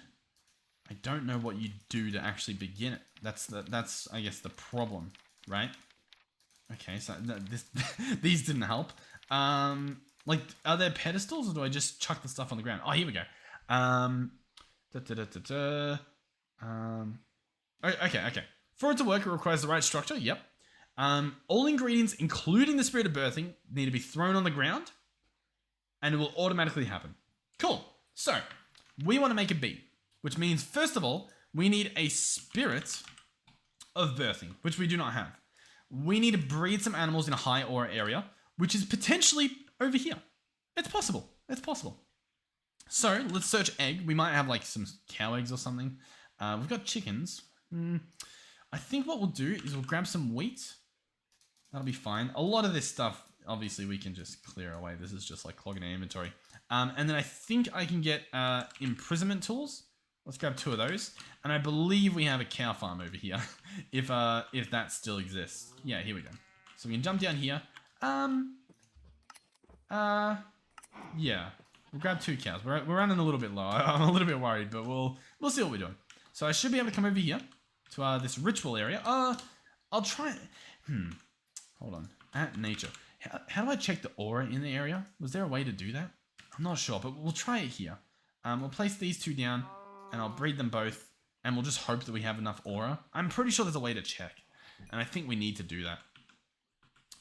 [SPEAKER 1] I don't know what you do to actually begin it. That's I guess the problem, right? Okay, so these didn't help. Like, are there pedestals, or do I just chuck the stuff on the ground? Oh, here we go. Okay. For it to work, it requires the right structure. Yep. All ingredients, including the spirit of birthing, need to be thrown on the ground, and it will automatically happen. Cool. So, we want to make a bee, which means, first of all, we need a spirit of birthing, which we do not have. We need to breed some animals in a high aura area, which is potentially over here. It's possible. It's possible. So, let's search egg. We might have, like, some cow eggs or something. We've got chickens. I think what we'll do is we'll grab some wheat. That'll be fine. A lot of this stuff, obviously, we can just clear away. This is just, like, clogging our inventory. And then I think I can get imprisonment tools. Let's grab 2 of those. And I believe we have a cow farm over here, if that still exists. Yeah, here we go. So we can jump down here. Yeah. We'll grab 2 cows. We're running a little bit low. I'm a little bit worried, but we'll see what we're doing. So I should be able to come over here to this ritual area. I'll try. Hold on. At nature. How do I check the aura in the area? Was there a way to do that? I'm not sure, but we'll try it here. We'll place these 2 down. and I'll breed them both, and we'll just hope that we have enough aura. I'm pretty sure there's a way to check, and I think we need to do that.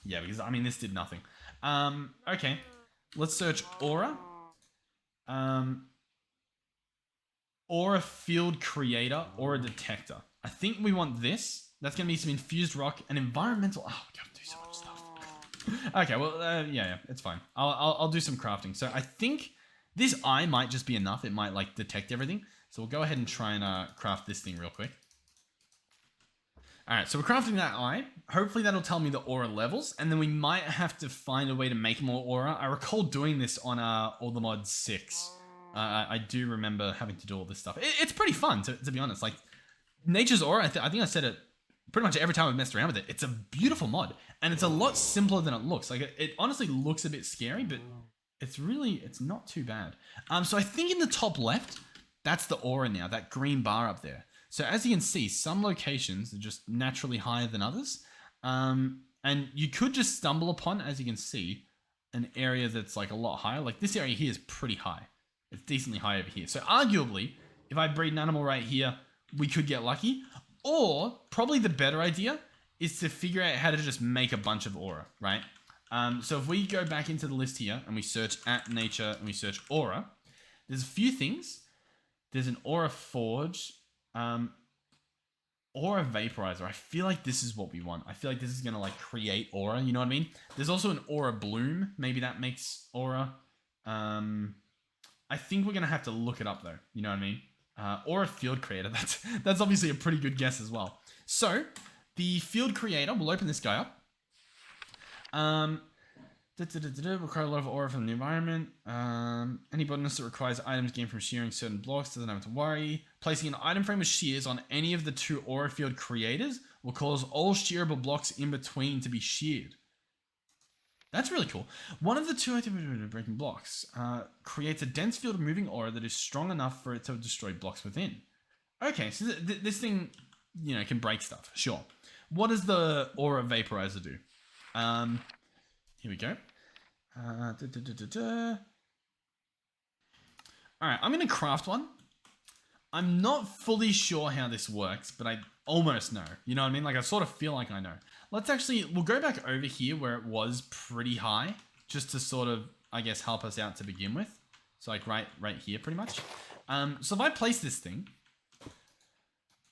[SPEAKER 1] Yeah, because, I mean, this did nothing. Okay. Let's search aura. Aura field creator, aura detector. I think we want this. That's going to be some infused rock and environmental... Oh, we got to do so much stuff. Okay, well, yeah, it's fine. I'll do some crafting. So I think this eye might just be enough. It might, like, detect everything. So we'll go ahead and try and craft this thing real quick. Alright, so we're crafting that eye. Hopefully that'll tell me the aura levels, and then we might have to find a way to make more aura. I recall doing this on Allthemodium 6. I do remember having to do all this stuff. It's pretty fun, to be honest. Like, Nature's Aura, I think I said it pretty much every time I've messed around with it. It's a beautiful mod, and it's a lot simpler than it looks. Like, it honestly looks a bit scary, but it's not too bad. So I think in the top left, that's the aura now, that green bar up there. So as you can see, some locations are just naturally higher than others. And you could just stumble upon, as you can see, an area that's like a lot higher. Like this area here is pretty high. It's decently high over here. So arguably, if I breed an animal right here, we could get lucky. Or probably the better idea is to figure out how to just make a bunch of aura, right? So if we go back into the list here and we search at nature and we search aura, there's a few things. There's an aura forge. Aura vaporizer. I feel like this is what we want. I feel like this is going to like create aura. You know what I mean? There's also an aura bloom. Maybe that makes aura. I think we're going to have to look it up though. You know what I mean? Aura field creator. That's obviously a pretty good guess as well. So the field creator, we'll open this guy up. Require a lot of aura from the environment. Any botanist that requires items gained from shearing certain blocks doesn't have to worry. Placing an item frame of shears on any of the two aura field creators will cause all shearable blocks in between to be sheared. That's really cool. One of the two breaking blocks creates a dense field of moving aura that is strong enough for it to destroy blocks within. Okay, so this thing, you know, can break stuff. Sure. What does the aura vaporizer do? Here we go. Alright, I'm going to craft one. I'm not fully sure how this works, but I almost know. You know what I mean? Like, I sort of feel like I know. We'll go back over here where it was pretty high, just to sort of, I guess, help us out to begin with. So, like, right here, pretty much. So if I place this thing,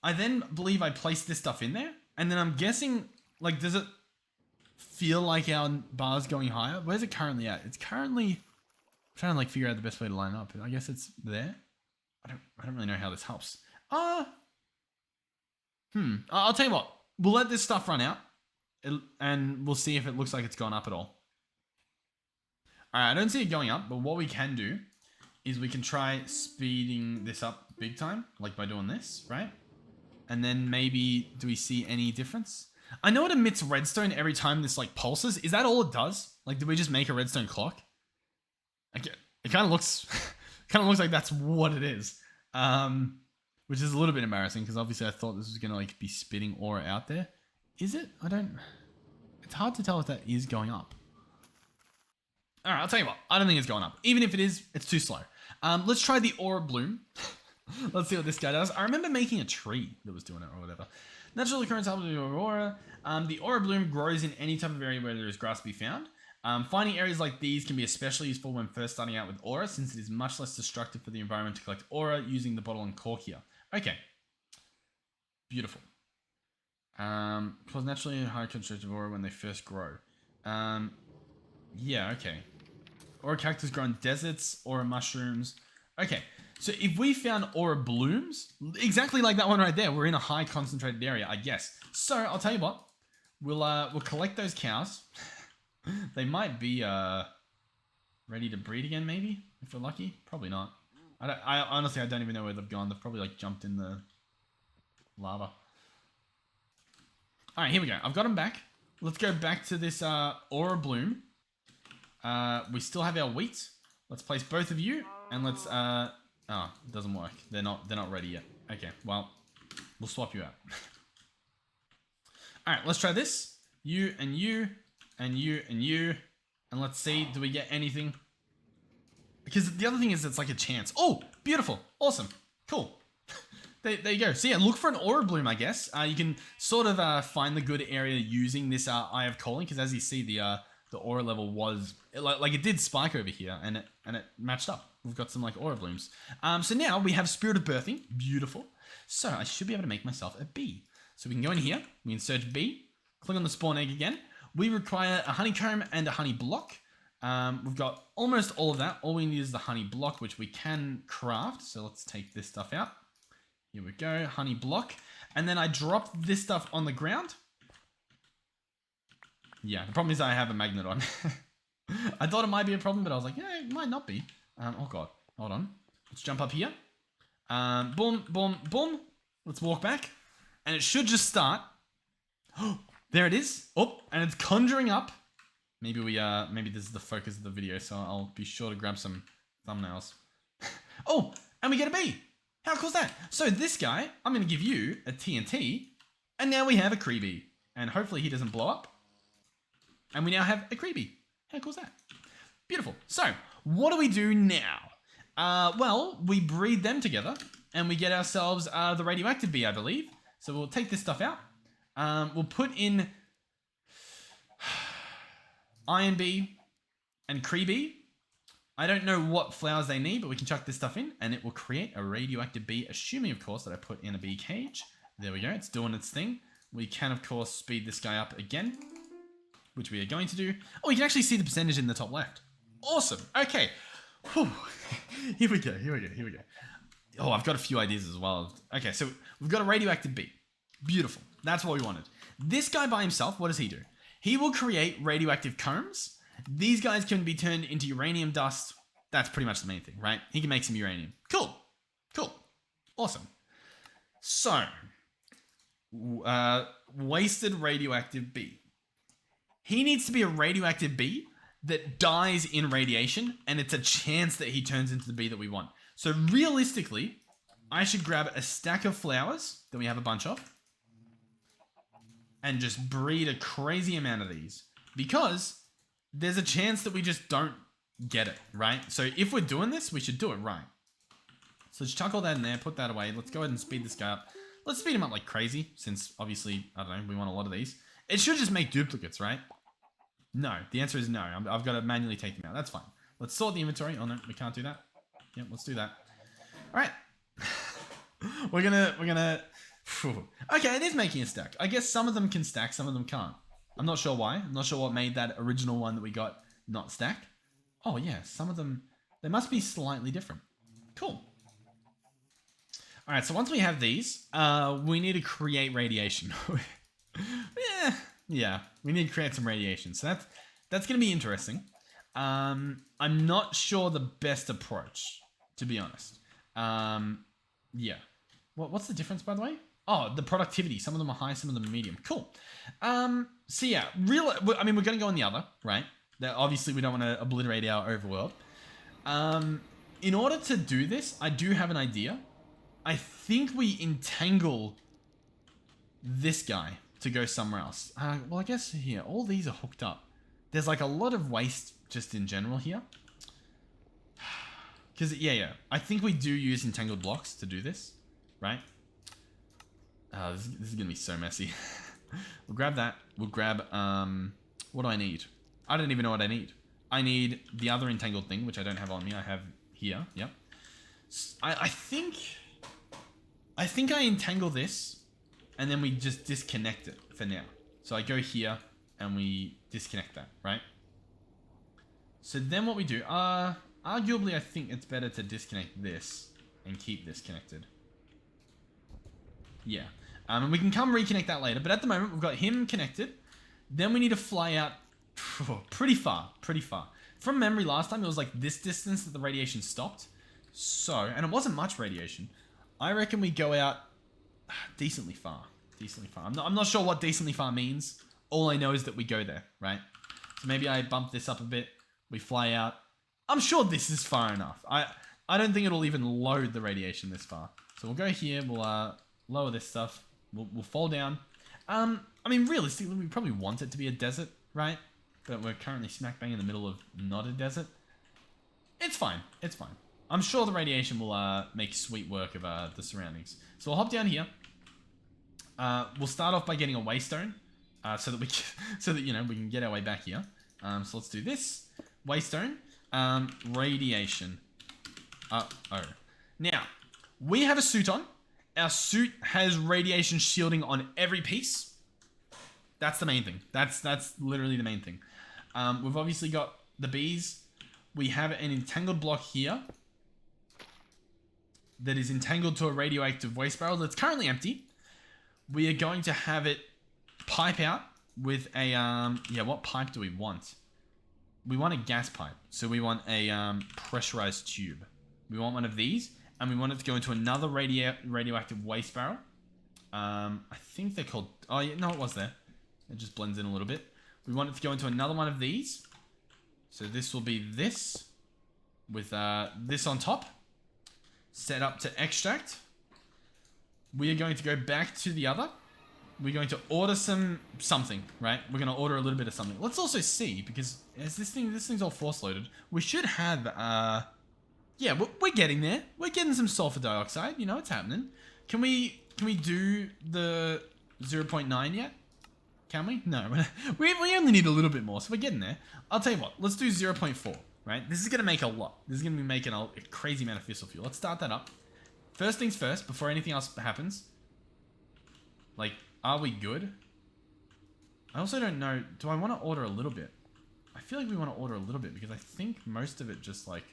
[SPEAKER 1] I then believe I place this stuff in there, and then I'm guessing, like, does it feel like our bar's going higher? Where's it currently at? It's currently... I'm trying to like figure out the best way to line up. I guess it's there. I don't really know how this helps. I'll tell you what. We'll let this stuff run out, and we'll see if it looks like it's gone up at all. Alright, I don't see it going up, but what we can do is we can try speeding this up big time, like by doing this, right? And then maybe, do we see any difference? I know it emits redstone every time this like pulses. Is that all it does? Like, did we just make a redstone clock? It kind of looks, like that's what it is. Which is a little bit embarrassing because obviously I thought this was gonna like be spitting aura out there. Is it? It's hard to tell if that is going up. All right, I'll tell you what. I don't think it's going up. Even if it is, it's too slow. Let's try the aura bloom. Let's see what this guy does. I remember making a tree that was doing it or whatever. Natural occurrence happens to aura. The aura bloom grows in any type of area where there is grass to be found. Finding areas like these can be especially useful when first starting out with aura, since it is much less destructive for the environment to collect aura using the bottle and cork here. Okay. Beautiful. Cause naturally a high concentration of aura when they first grow. Yeah, okay. Aura cactus grow in deserts, aura mushrooms. Okay. So if we found aura blooms, exactly like that one right there, we're in a high concentrated area, I guess. So I'll tell you what, we'll collect those cows. They might be ready to breed again, maybe if we're lucky. Probably not. I honestly don't even know where they've gone. They've probably like jumped in the lava. All right, here we go. I've got them back. Let's go back to this aura bloom. We still have our wheat. Let's place both of you, and let's oh, it doesn't work. They're not ready yet. Okay, well, we'll swap you out. All right, let's try this. You and you and you and you, and let's see, do we get anything? Because the other thing is, it's like a chance. Oh, beautiful, awesome, cool. There you go. So yeah, look for an aura bloom, I guess. You can sort of find the good area using this Eye of Calling, because as you see, the aura level was like it did spike over here, and it matched up. We've got some like aura blooms. So now we have Spirit of Birthing, beautiful. So I should be able to make myself a bee. So we can go in here, we can search bee, click on the spawn egg again. We require a honeycomb and a honey block. We've got almost all of that. All we need is the honey block, which we can craft. So let's take this stuff out. Here we go, honey block. And then I drop this stuff on the ground. Yeah, the problem is I have a magnet on. I thought it might be a problem, but I was like, yeah, it might not be. Oh God, hold on. Let's jump up here. Boom, boom, boom. Let's walk back. And it should just start. There it is. Oh, and it's conjuring up. Maybe this is the focus of the video, so I'll be sure to grab some thumbnails. Oh, and we get a bee. How cool is that? So this guy, I'm going to give you a TNT, and now we have a Creebee. And hopefully he doesn't blow up. And we now have a Creebee. How cool is that? Beautiful. So, what do we do now? Well, we breed them together, and we get ourselves the radioactive bee, I believe. So we'll take this stuff out. We'll put in Iron Bee and Creebee. I don't know what flowers they need, but we can chuck this stuff in and it will create a radioactive bee, assuming, of course, that I put in a bee cage. There we go. It's doing its thing. We can, of course, speed this guy up again, which we are going to do. Oh, you can actually see the percentage in the top left. Awesome. Okay. Whew. Here we go. Oh, I've got a few ideas as well. Okay, so we've got a radioactive bee. Beautiful. That's what we wanted. This guy by himself, what does he do? He will create radioactive combs. These guys can be turned into uranium dust. That's pretty much the main thing, right? He can make some uranium. Cool. Awesome. So, wasted radioactive bee. He needs to be a radioactive bee that dies in radiation, and it's a chance that he turns into the bee that we want. So realistically, I should grab a stack of flowers that we have a bunch of and just breed a crazy amount of these, because there's a chance that we just don't get it, right? So if we're doing this, we should do it right. So just chuck all that in there, put that away. Let's go ahead and speed this guy up. Let's speed him up like crazy, since obviously, I don't know, we want a lot of these. It should just make duplicates, right? No, the answer is no. I've got to manually take them out. That's fine. Let's sort the inventory. Oh no, we can't do that. Yep, let's do that. All right. we're gonna. Okay, it is making a stack. I guess some of them can stack, some of them can't. I'm not sure why. I'm not sure what made that original one that we got not stack. Oh yeah, some of them, they must be slightly different. Cool. All right, so once we have these, we need to create radiation. Yeah, we need to create some radiation. So that's going to be interesting. I'm not sure the best approach, to be honest. Yeah. What's the difference, by the way? Oh, the productivity. Some of them are high, some of them are medium. Cool. So yeah, we're going to go on the other, right? That obviously we don't want to obliterate our overworld. In order to do this, I do have an idea. I think we entangle this guy to go somewhere else. Well, I guess here, all these are hooked up. There's like a lot of waste just in general here. Because, yeah. I think we do use entangled blocks to do this, right? This is going to be so messy. We'll grab that. We'll grab, what do I need? I don't even know what I need. I need the other entangled thing, which I don't have on me. I have here, yep. I think I entangle this, and then we just disconnect it for now. So I go here, and we disconnect that, right? So then what we do, arguably I think it's better to disconnect this and keep this connected. Yeah. And we can come reconnect that later, but at the moment we've got him connected. Then we need to fly out pretty far. From memory last time, it was like this distance that the radiation stopped. So, and it wasn't much radiation. I reckon we go out decently far. I'm not sure what decently far means. All I know is that we go there, right? So maybe I bump this up a bit. We fly out. I'm sure this is far enough. I don't think it'll even load the radiation this far. So we'll go here. We'll lower this stuff. We'll fall down. I mean, realistically, we probably want it to be a desert, right? But we're currently smack bang in the middle of not a desert. It's fine. I'm sure the radiation will make sweet work of the surroundings. So we'll hop down here. We'll start off by getting a waystone, so that we can get our way back here. So let's do this waystone. Radiation. Now we have a suit on. Our suit has radiation shielding on every piece. That's the main thing. That's literally the main thing. We've obviously got the bees. We have an entangled block here that is entangled to a radioactive waste barrel that's currently empty. We are going to have it pipe out with a, what pipe do we want? We want a gas pipe. So we want a pressurized tube. We want one of these, and we want it to go into another radioactive waste barrel. I think they're called, oh yeah, no, it was there. It just blends in a little bit. We want it to go into another one of these. So this will be this with this on top. Set up to extract. We are going to go back to the other. We're going to order something, right? We're going to order a little bit of something. Let's also see, because as this thing's all force loaded, we should have, yeah, we're getting there. We're getting some sulfur dioxide. You know, it's happening. Can we do the 0.9 yet? Can we? No, we only need a little bit more, so we're getting there. I'll tell you what, let's do 0.4, right? This is going to make a lot. This is going to be making a crazy amount of fissile fuel. Let's start that up. First things first, before anything else happens. Like, are we good? I also don't know, do I want to order a little bit? I feel like we want to order a little bit, because I think most of it just like...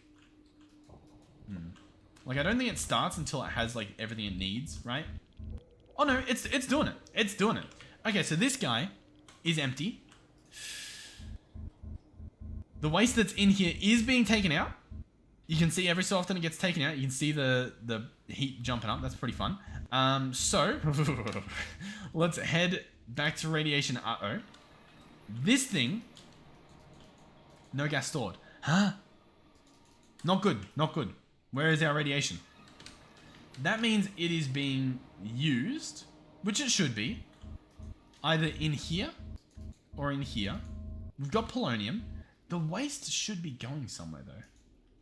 [SPEAKER 1] Like, I don't think it starts until it has, like, everything it needs, right? Oh no, it's doing it. It's doing it. Okay, so this guy is empty. The waste that's in here is being taken out. You can see every so often it gets taken out. You can see the heat jumping up. That's pretty fun. So, let's head back to radiation. Uh-oh. This thing... No gas stored. Huh? Not good. Not good. Where is our radiation? That means it is being used, which it should be, either in here or in here. We've got polonium. The waste should be going somewhere though,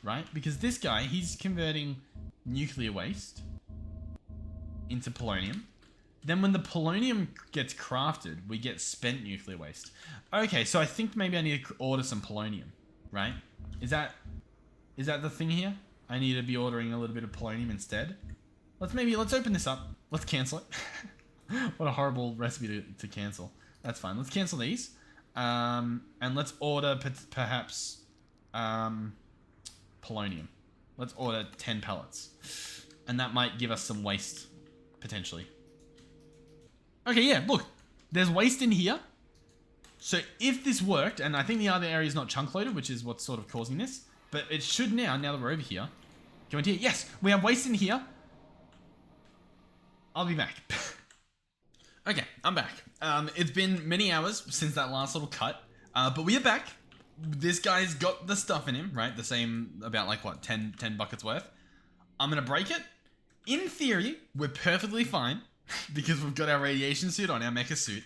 [SPEAKER 1] right? Because this guy, he's converting nuclear waste into polonium. Then when the polonium gets crafted, we get spent nuclear waste. Okay, so I think maybe I need to order some polonium, right? Is that the thing here? I need to be ordering a little bit of polonium instead. Let's open this up. Let's cancel it. What a horrible recipe to cancel. That's fine. Let's cancel these. And let's order perhaps polonium. Let's order 10 pellets. And that might give us some waste, potentially. Okay, yeah, look. There's waste in here. So if this worked, and I think the other area is not chunk loaded, which is what's sort of causing this, but it should now that we're over here, go into here. Yes, we have waste in here. I'll be back. Okay, I'm back. It's been many hours since that last little cut, but we are back. This guy's got the stuff in him, right? The same, about like what, 10 buckets worth. I'm gonna break it. In theory, we're perfectly fine because we've got our radiation suit on, our mecha suit.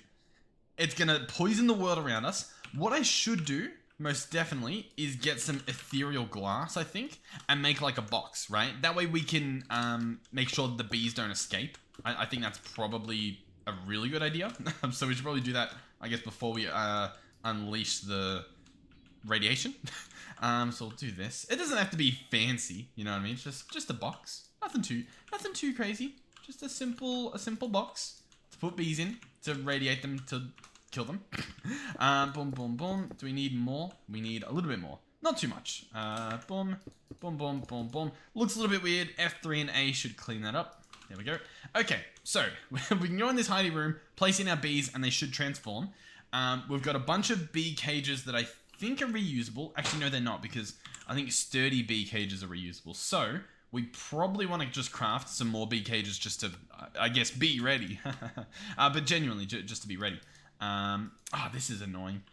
[SPEAKER 1] It's gonna poison the world around us. What I should do, most definitely, is get some ethereal glass, I think, and make like a box, right? That way we can make sure that the bees don't escape. I think that's probably a really good idea. So we should probably do that, I guess, before we unleash the radiation. So we'll do this. It doesn't have to be fancy, you know what I mean? It's just a box. Nothing too crazy. Just a simple box to put bees in, to radiate them, to kill them. Boom, boom, boom. Do we need more? We need a little bit more. Not too much. Boom, boom, boom, boom, boom. Looks a little bit weird. F3 and A should clean that up. There we go. Okay, so we can go in this hidey room, place in our bees, and they should transform. We've got a bunch of bee cages that I think are reusable. Actually, no, they're not, because I think sturdy bee cages are reusable. So we probably want to just craft some more bee cages just to, I guess, be ready. But genuinely, just to be ready. This is annoying.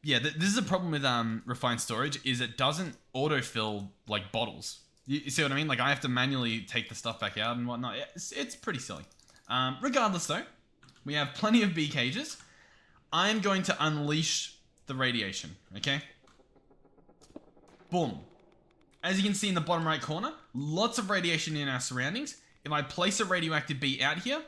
[SPEAKER 1] Yeah, this is a problem with refined storage, is it doesn't autofill like bottles. You see what I mean? Like, I have to manually take the stuff back out and whatnot. It's pretty silly. Regardless, though, we have plenty of bee cages. I'm going to unleash the radiation, okay? Boom. As you can see in the bottom right corner, lots of radiation in our surroundings. If I place a radioactive bee out here,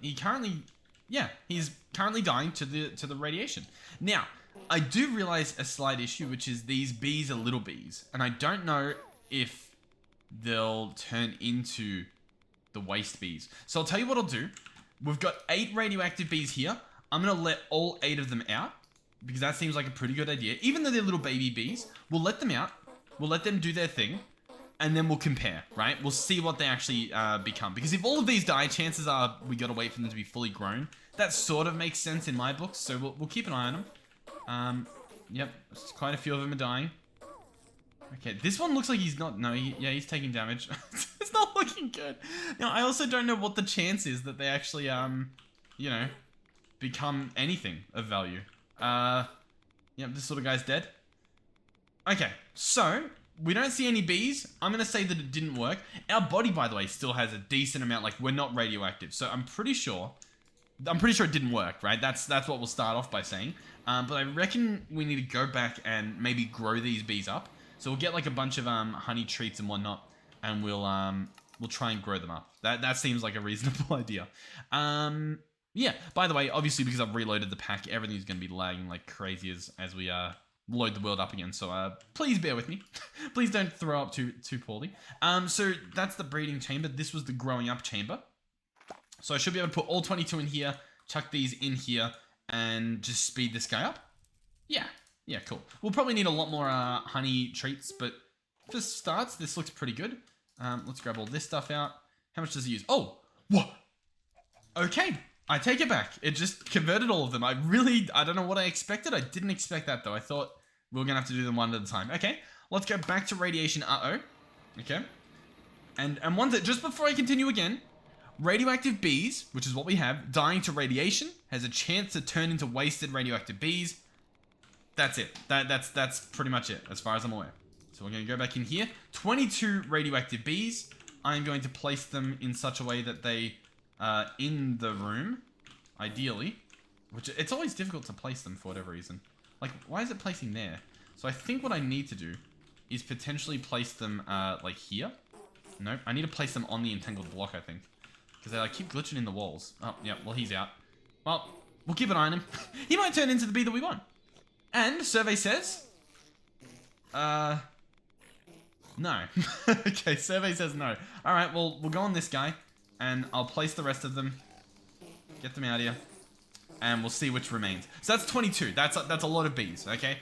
[SPEAKER 1] he's currently dying to the radiation. Now, I do realize a slight issue, which is these bees are little bees, and I don't know if they'll turn into the waste bees. So I'll tell you what I'll do. We've got 8 radioactive bees here. I'm gonna let all 8 of them out, because that seems like a pretty good idea. Even though they're little baby bees, we'll let them out. We'll let them do their thing, and then we'll compare, right? We'll see what they actually become. Because if all of these die, chances are we gotta wait for them to be fully grown. That sort of makes sense in my books, so we'll keep an eye on them. Yep, quite a few of them are dying. Okay, this one looks like he's not... No, he's taking damage. It's not looking good. Now, I also don't know what the chance is that they actually, you know, become anything of value. Yep, this sort of guy's dead. Okay, so we don't see any bees. I'm going to say that it didn't work. Our body, by the way, still has a decent amount. Like, we're not radioactive. So I'm pretty sure it didn't work, right? That's what we'll start off by saying. But I reckon we need to go back and maybe grow these bees up. So we'll get like a bunch of honey treats and whatnot, and we'll try and grow them up. That seems like a reasonable idea. Yeah, by the way, obviously because I've reloaded the pack, everything's going to be lagging like crazy as we load the world up again. So please bear with me. Please don't throw up too poorly. So that's the breeding chamber. This was the growing up chamber. So I should be able to put all 22 in here, chuck these in here, and just speed this guy up. Yeah, cool. We'll probably need a lot more honey treats, but for starts, this looks pretty good. Let's grab all this stuff out. How much does it use? Oh, what? Okay, I take it back. It just converted all of them. I don't know what I expected. I didn't expect that, though. I thought we were going to have to do them one at a time. Okay, let's go back to radiation. Okay. And one that, just before I continue again, radioactive bees, which is what we have, dying to radiation, has a chance to turn into wasted radioactive bees. That's it. That's pretty much it, as far as I'm aware. So we're going to go back in here. 22 radioactive bees. I'm going to place them in such a way that they are in the room, ideally. Which, it's always difficult to place them for whatever reason. Like, why is it placing there? So I think what I need to do is potentially place them, like here. Nope, I need to place them on the entangled block, I think. Because they, like, keep glitching in the walls. Oh, yeah, well, he's out. Well, we'll keep an eye on him. He might turn into the bee that we want. And survey says, no. Okay, survey says no. All right, well, we'll go on this guy, and I'll place the rest of them, get them out here, and we'll see which remains. So that's 22. That's a lot of bees. Okay.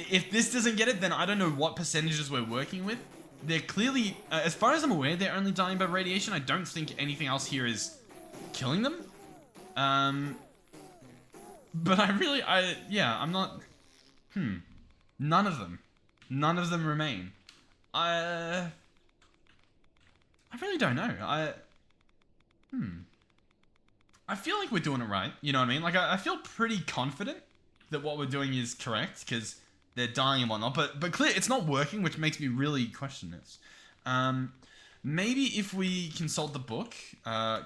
[SPEAKER 1] If this doesn't get it, then I don't know what percentages we're working with. They're clearly, as far as I'm aware, they're only dying by radiation. I don't think anything else here is killing them. But I'm not... None of them remain. I really don't know. I feel like we're doing it right. You know what I mean? Like, I feel pretty confident that what we're doing is correct, because they're dying and whatnot. But clear, it's not working, which makes me really question this. Maybe if we consult the book,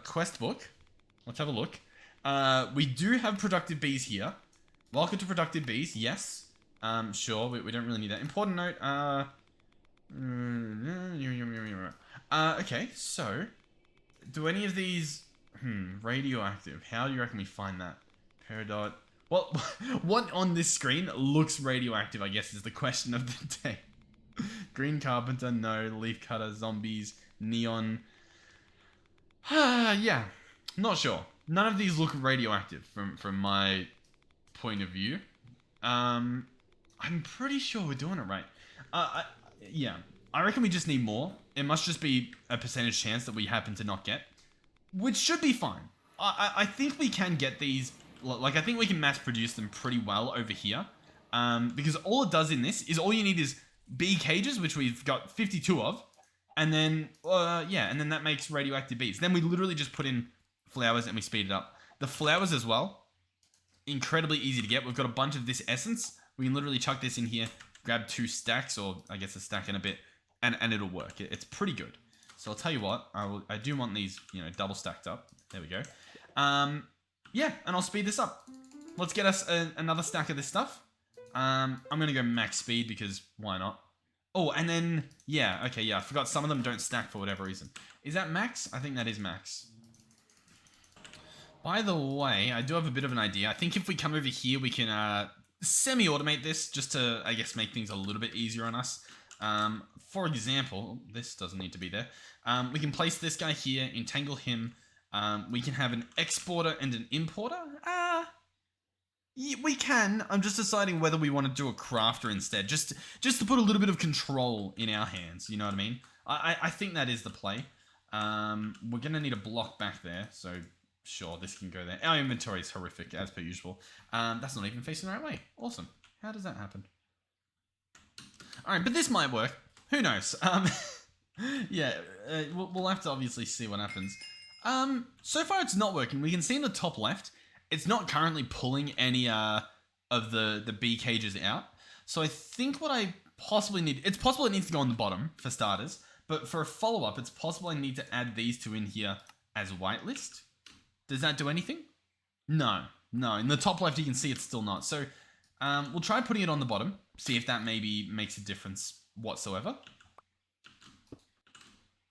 [SPEAKER 1] quest book. Let's have a look. We do have productive bees here. Welcome to productive bees. Yes. Sure. We don't really need that. Important note. Okay. So, do any of these... radioactive. How do you reckon we find that? Peridot. Well, what on this screen looks radioactive, I guess, is the question of the day. Green carpenter, no. Leaf cutter, zombies, neon. Yeah. Not sure. None of these look radioactive from my point of view. I'm pretty sure we're doing it right. Yeah. I reckon we just need more. It must just be a percentage chance that we happen to not get. Which should be fine. I think we can get these... Like, I think we can mass produce them pretty well over here. Because all it does in this is all you need is bee cages, which we've got 52 of. And then, and then that makes radioactive bees. Then we literally just put in flowers and we speed it up. The flowers as well, incredibly easy to get. We've got a bunch of this essence. We can literally chuck this in here, grab 2 stacks, or I guess a stack and a bit, and it'll work. It's pretty good. So I'll tell you what, I do want these, double stacked up. There we go. Yeah, and I'll speed this up. Let's get us another stack of this stuff. I'm going to go max speed because why not? Oh, and then, yeah, okay, yeah, I forgot some of them don't stack for whatever reason. Is that max? I think that is max. By the way, I do have a bit of an idea. I think if we come over here, we can semi-automate this just to, I guess, make things a little bit easier on us. For example, this doesn't need to be there. We can place this guy here, entangle him. We can have an exporter and an importer. Yeah, we can. I'm just deciding whether we want to do a crafter instead, just to put a little bit of control in our hands. You know what I mean? I think that is the play. We're gonna need a block back there, so sure, this can go there. Our inventory is horrific as per usual. That's not even facing the right way. Awesome. How does that happen? All right, but this might work. Who knows? Yeah, we'll have to obviously see what happens. So far it's not working. We can see in the top left, it's not currently pulling any of the bee cages out. So I think what I possibly need, it's possible it needs to go on the bottom for starters, but for a follow-up, it's possible I need to add these two in here as whitelist. Does that do anything? No. In the top left, you can see it's still not. So we'll try putting it on the bottom, see if that maybe makes a difference whatsoever.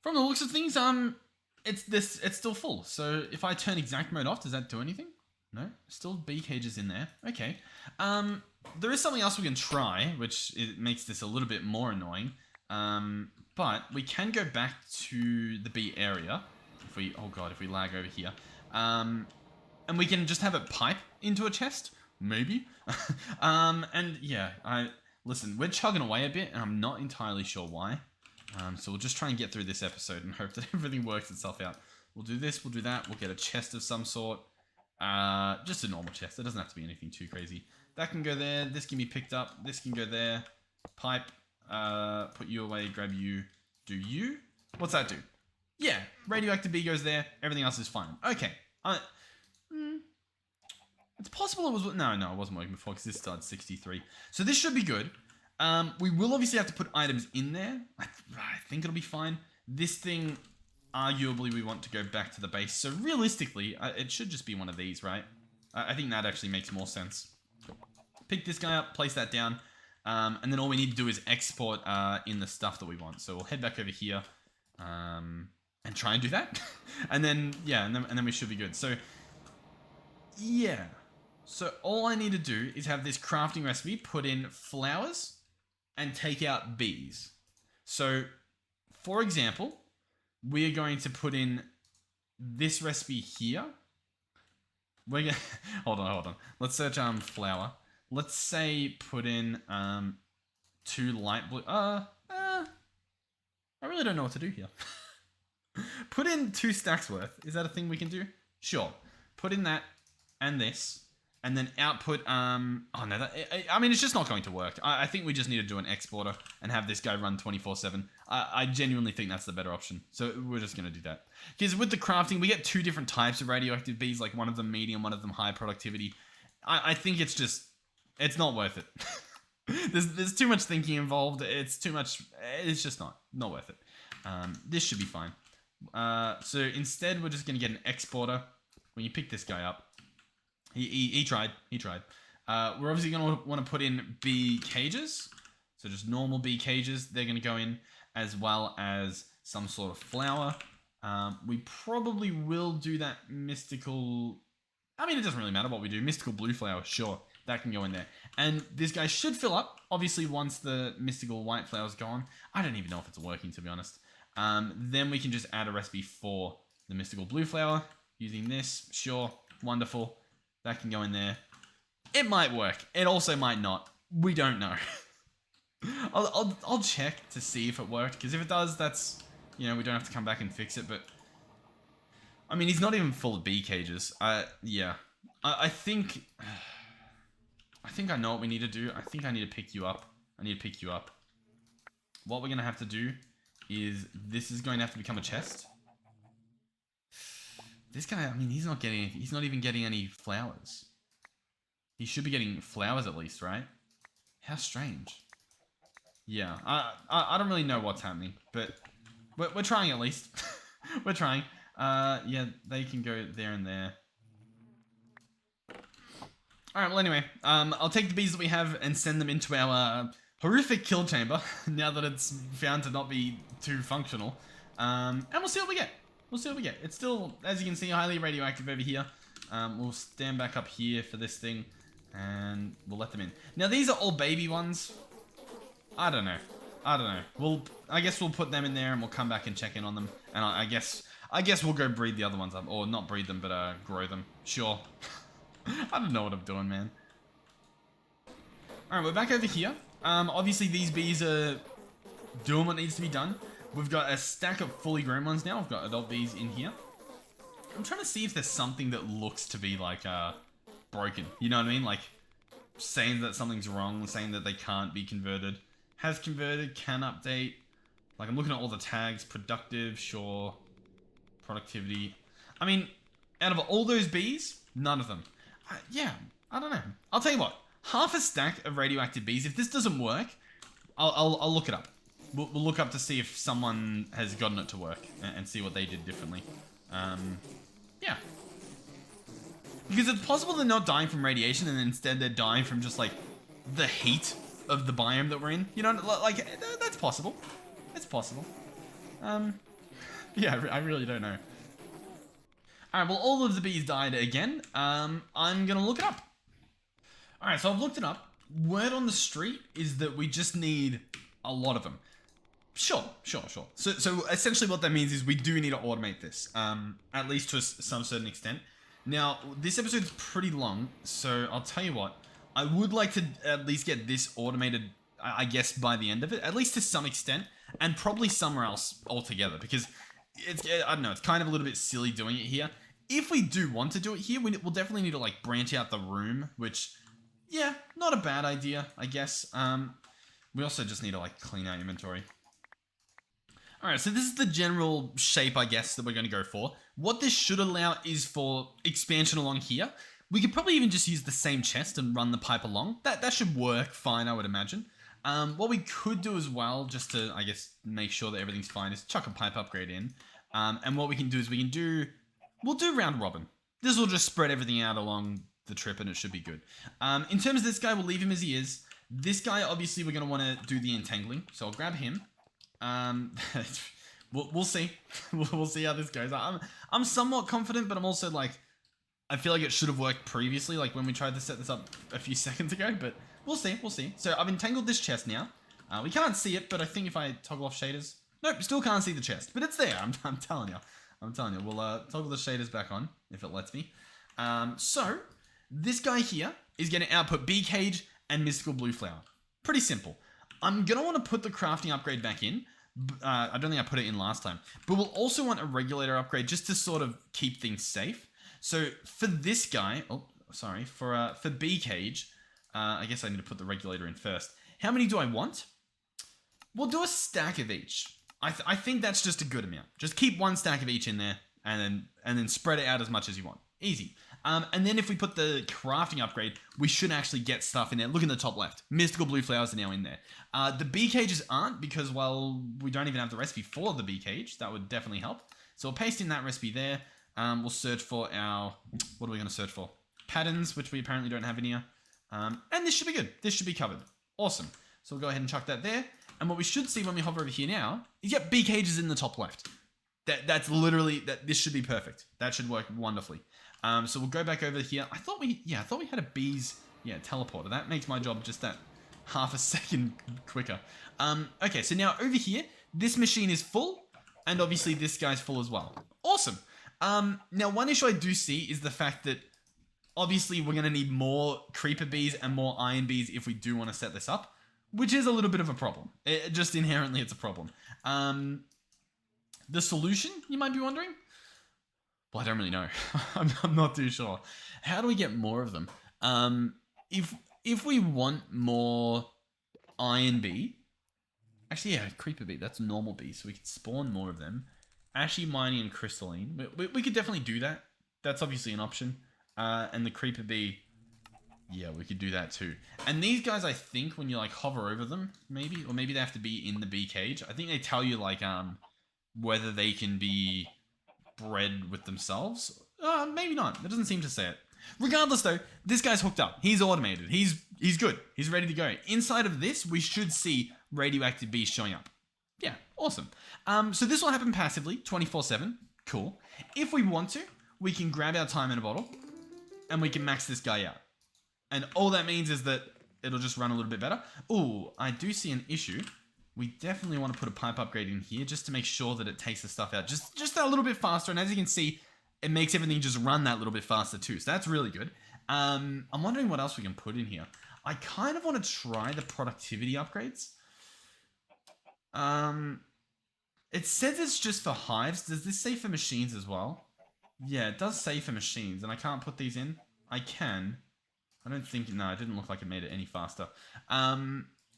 [SPEAKER 1] From the looks of things, it's still full. So if I turn exact mode off, does that do anything? No, still bee cages in there. Okay. There is something else we can try, which makes this a little bit more annoying. But we can go back to the bee area. If we lag over here. And we can just have it pipe into a chest, maybe. And yeah, listen, we're chugging away a bit, and I'm not entirely sure why. So we'll just try and get through this episode and hope that everything works itself out. We'll do this, we'll do that, we'll get a chest of some sort. Just a normal chest. It doesn't have to be anything too crazy. That can go there. This can be picked up. This can go there. Pipe. Put you away. Grab you. Do you? What's that do? Yeah. Radioactive bee goes there. Everything else is fine. Okay. It's possible it was... No, it wasn't working before because this started 63. So this should be good. We will obviously have to put items in there. I think it'll be fine. This thing... Arguably, we want to go back to the base. So realistically, it should just be one of these, right? I think that actually makes more sense. Pick this guy up, place that down, and then all we need to do is export in the stuff that we want. So we'll head back over here and try and do that. And then, yeah, and then we should be good. So, yeah. So all I need to do is have this crafting recipe, put in flowers, and take out bees. So, for example... we're going to put in this recipe here. We're gonna hold on. Let's search flower. Let's say put in 2 light blue. I really don't know what to do here. Put in 2 stacks worth. Is that a thing we can do? Sure. Put in that and this. And then output, oh no, I mean, it's just not going to work. I think we just need to do an exporter and have this guy run 24/7. I genuinely think that's the better option. So we're just going to do that. Because with the crafting, we get 2 different types of radioactive bees, like one of them medium, one of them high productivity. I think it's just, it's not worth it. there's too much thinking involved. It's too much, it's just not worth it. This should be fine. So instead, we're just going to get an exporter. When you pick this guy up, He tried. We're obviously going to want to put in bee cages. So just normal bee cages. They're going to go in as well as some sort of flower. We probably will do that mystical... I mean, it doesn't really matter what we do. Mystical blue flower, sure. That can go in there. And this guy should fill up, obviously, once the mystical white flower's gone. I don't even know if it's working, to be honest. Then we can just add a recipe for the mystical blue flower. Using this, sure. Wonderful. That can go in there. It might work. It also might not. We don't know. I'll check to see if it worked. Because if it does, that's... we don't have to come back and fix it. But... I mean, he's not even full of bee cages. Yeah. I think... I think I know what we need to do. I think I need to pick you up. What we're going to have to do is... This is going to have to become a chest. This guy, I mean, he's not even getting any flowers. He should be getting flowers at least, right? How strange. Yeah, I don't really know what's happening, but we're trying at least. We're trying. Yeah, they can go there and there. Alright, well anyway, I'll take the bees that we have and send them into our horrific kill chamber, now that it's found to not be too functional. And we'll see what we get. We'll see what we get. It's still, as you can see, highly radioactive over here. We'll stand back up here for this thing, and we'll let them in. Now, these are all baby ones. I don't know. I guess we'll put them in there, and we'll come back and check in on them. And I guess we'll go breed the other ones up, or not breed them, but grow them. Sure. I don't know what I'm doing, man. All right, we're back over here. Obviously, these bees are doing what needs to be done. We've got a stack of fully grown ones now. We've got adult bees in here. I'm trying to see if there's something that looks to be like broken. You know what I mean? Like saying that something's wrong, saying that they can't be converted. Has converted, can update. Like I'm looking at all the tags. Productive, sure. Productivity. I mean, out of all those bees, none of them. Yeah, I don't know. I'll tell you what. Half a stack of radioactive bees. If this doesn't work, I'll look it up. We'll look up to see if someone has gotten it to work and see what they did differently. Yeah. Because it's possible they're not dying from radiation and instead they're dying from just like the heat of the biome that we're in. You know, like that's possible. It's possible. Yeah, I really don't know. Alright, well all of the bees died again. I'm gonna look it up. Alright, so I've looked it up. Word on the street is that we just need a lot of them. Sure. So essentially what that means is we do need to automate this, at least to some certain extent. Now, this episode's pretty long, so I'll tell you what. I would like to at least get this automated, I guess, by the end of it, at least to some extent, and probably somewhere else altogether, because it's, I don't know, it's kind of a little bit silly doing it here. If we do want to do it here, we'll definitely need to, like, branch out the room, which, yeah, not a bad idea, I guess. We also just need to, like, clean our inventory. Alright, so this is the general shape, I guess, that we're going to go for. What this should allow is for expansion along here. We could probably even just use the same chest and run the pipe along. That should work fine, I would imagine. What we could do as well, just to, I guess, make sure that everything's fine, is chuck a pipe upgrade in. And what we can do is we'll do round robin. This will just spread everything out along the trip and it should be good. In terms of this guy, we'll leave him as he is. This guy, obviously, we're going to want to do the entangling. So I'll grab him. We'll see. We'll see how this goes. I'm somewhat confident, but I'm also like, I feel like it should have worked previously, like when we tried to set this up a few seconds ago, but we'll see. So I've entangled this chest now. We can't see it, but I think if I toggle off shaders, nope, still can't see the chest, but it's there. I'm telling you. We'll toggle the shaders back on if it lets me. So this guy here is going to output bee cage and mystical blue flower. Pretty simple. I'm going to want to put the crafting upgrade back in. I don't think I put it in last time. But we'll also want a regulator upgrade just to sort of keep things safe. So for this guy... Oh, sorry. For bee cage, I guess I need to put the regulator in first. How many do I want? We'll do a stack of each. I think that's just a good amount. Just keep one stack of each in there and then spread it out as much as you want. Easy. And then if we put the crafting upgrade, we should actually get stuff in there. Look in the top left. Mystical blue flowers are now in there. The bee cages aren't because, well, we don't even have the recipe for the bee cage. That would definitely help. So we'll paste in that recipe there. We'll search for our... What are we going to search for? Patterns, which we apparently don't have in here. And this should be good. This should be covered. Awesome. So we'll go ahead and chuck that there. And what we should see when we hover over here now is, yep, bee cages in the top left. That's literally... This should be perfect. That should work wonderfully. So we'll go back over here. I thought we had a bees, teleporter. That makes my job just that half a second quicker. Okay, so now over here, this machine is full, and obviously this guy's full as well. Awesome. Now one issue I do see is the fact that obviously we're going to need more creeper bees and more iron bees if we do want to set this up, which is a little bit of a problem. Just inherently it's a problem. The solution, you might be wondering? Well, I don't really know. I'm not too sure. How do we get more of them? If we want more iron bee, actually, yeah, creeper bee, that's normal bee, so we could spawn more of them. Ashy, mining, and crystalline. We could definitely do that. That's obviously an option. And the creeper bee, yeah, we could do that too. And these guys, I think, when you like hover over them, maybe, or maybe they have to be in the bee cage. I think they tell you like whether they can be bred with themselves. Maybe not. It doesn't seem to say it. Regardless though, this guy's hooked up. He's automated. He's he's good. He's ready to go. Inside of this, we should see radioactive bees showing up. Yeah, awesome. So this will happen passively, 24/7. Cool. If we want to, we can grab our time in a bottle and we can max this guy out. And all that means is that it'll just run a little bit better. Ooh, I do see an issue. We definitely want to put a pipe upgrade in here just to make sure that it takes the stuff out just a little bit faster. And as you can see, it makes everything just run that little bit faster too. So that's really good. I'm wondering what else we can put in here. I kind of want to try the productivity upgrades. It says it's just for hives. Does this say for machines as well? Yeah, it does say for machines. And I can't put these in? I can. I don't think... No, it didn't look like it made it any faster.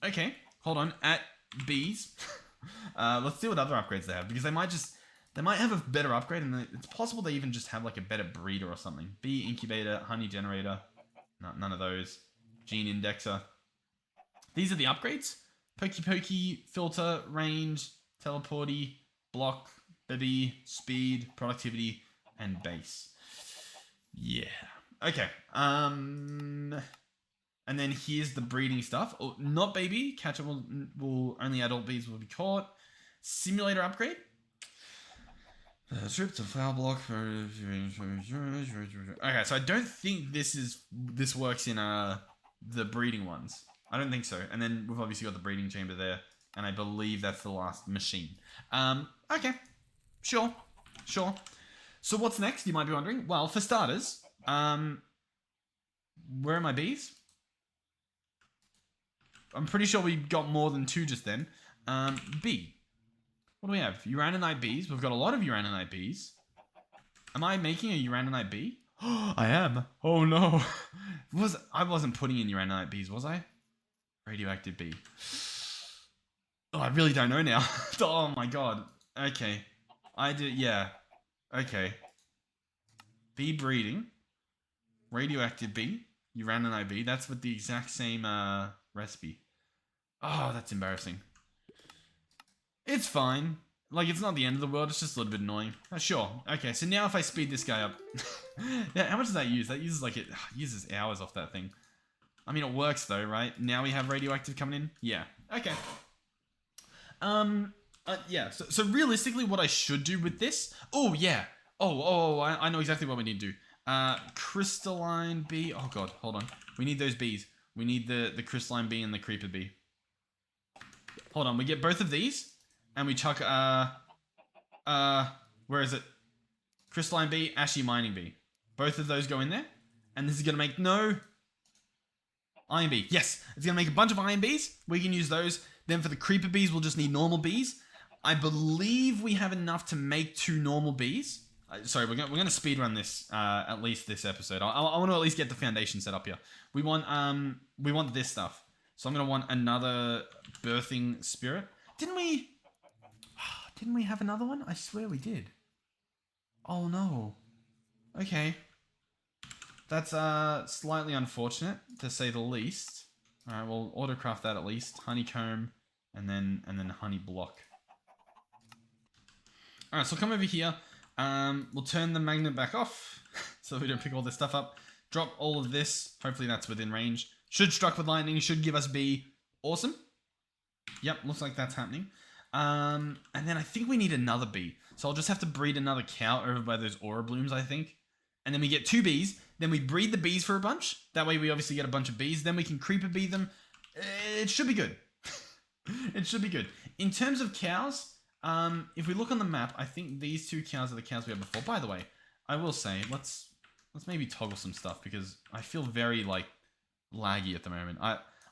[SPEAKER 1] Okay, hold on. At bees. Let's see what other upgrades they have. Because they might have a better upgrade. And it's possible they even just have like a better breeder or something. Bee incubator, honey generator. No, none of those. Gene indexer. These are the upgrades. Pokey pokey, filter, range, teleporty, block, baby, speed, productivity, and base. Yeah. Okay. And then here's the breeding stuff. Oh, not baby. Catcher will only adult bees will be caught. Simulator upgrade. Strip to flower block. Okay, so I don't think this works in the breeding ones. I don't think so. And then we've obviously got the breeding chamber there. And I believe that's the last machine. Okay. Sure. So what's next, you might be wondering? Well, for starters, where are my bees? I'm pretty sure we got more than 2 just then. Bee. What do we have? Uraninite bees. We've got a lot of uraninite bees. Am I making a uraninite bee? I am. Oh no. I wasn't putting in uraninite bees, was I? Radioactive bee. Oh, I really don't know now. Oh my god. Okay. I did, yeah. Okay. Bee breeding. Radioactive bee. Uraninite bee. That's with the exact same recipe. Oh, that's embarrassing. It's fine. Like, it's not the end of the world. It's just a little bit annoying. Sure. Okay, so now if I speed this guy up... yeah, how much does that use? That uses like... It uses hours off that thing. I mean, it works though, right? Now we have radioactive coming in? Yeah. Okay. Yeah. So realistically, what I should do with this... Oh, yeah. I know exactly what we need to do. Crystalline bee. Oh, God. Hold on. We need those bees. We need the crystalline bee and the creeper bee. Hold on. We get both of these. And we chuck, where is it? Crystalline bee, ashy mining bee. Both of those go in there. And this is going to make iron bee. Yes. It's going to make a bunch of iron bees. We can use those. Then for the creeper bees, we'll just need normal bees. I believe we have enough to make 2 normal bees. Sorry, we're going to speed run this, at least this episode. I want to at least get the foundation set up here. We want this stuff. So I'm going to want another birthing spirit. Didn't we have another one? I swear we did. Oh no. Okay. That's slightly unfortunate, to say the least. Alright, we'll autocraft that at least. Honeycomb, and then honey block. Alright, so come over here. We'll turn the magnet back off, so we don't pick all this stuff up. Drop all of this. Hopefully that's within range. Should struck with lightning, should give us B. Awesome. Yep, looks like that's happening. And then I think we need another bee. So I'll just have to breed another cow over by those aura blooms, I think. And then we get 2 bees. Then we breed the bees for a bunch. That way we obviously get a bunch of bees. Then we can creeper bee them. It should be good. It should be good. In terms of cows, if we look on the map, I think these 2 cows are the cows we had before. By the way, I will say, let's maybe toggle some stuff because I feel very, like, laggy at the moment.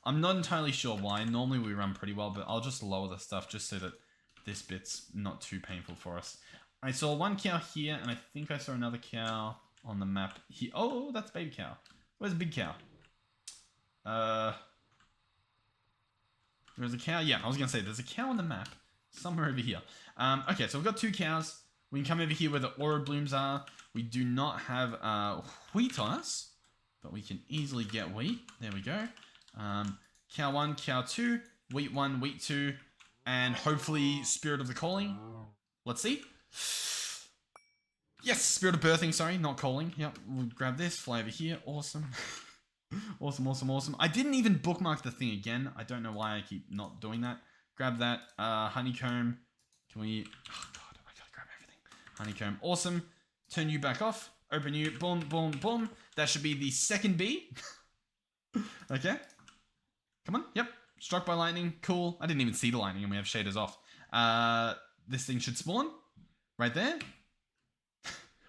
[SPEAKER 1] I'm not entirely sure why. Normally we run pretty well, but I'll just lower the stuff just so that this bit's not too painful for us. I saw 1 cow here, and I think I saw another cow on the map here. Oh, that's baby cow. Where's the big cow? There's a cow. Yeah, I was going to say, there's a cow on the map somewhere over here. Okay, so we've got 2 cows. We can come over here where the aura blooms are. We do not have wheat on us, but we can easily get wheat. There we go. Cow 1, cow 2, wheat 1, wheat 2, and hopefully Spirit of the Calling. Let's see. Yes, Spirit of Birthing, sorry, not calling. Yep, we'll grab this, fly over here. Awesome. Awesome, awesome, awesome. I didn't even bookmark the thing again. I don't know why I keep not doing that. Grab that honeycomb. Can we... Oh, God, I gotta grab everything. Honeycomb, awesome. Turn you back off. Open you, boom, boom, boom. That should be the second bee. Okay. Come on, yep. Struck by lightning, cool. I didn't even see the lightning and we have shaders off. This thing should spawn. Right there.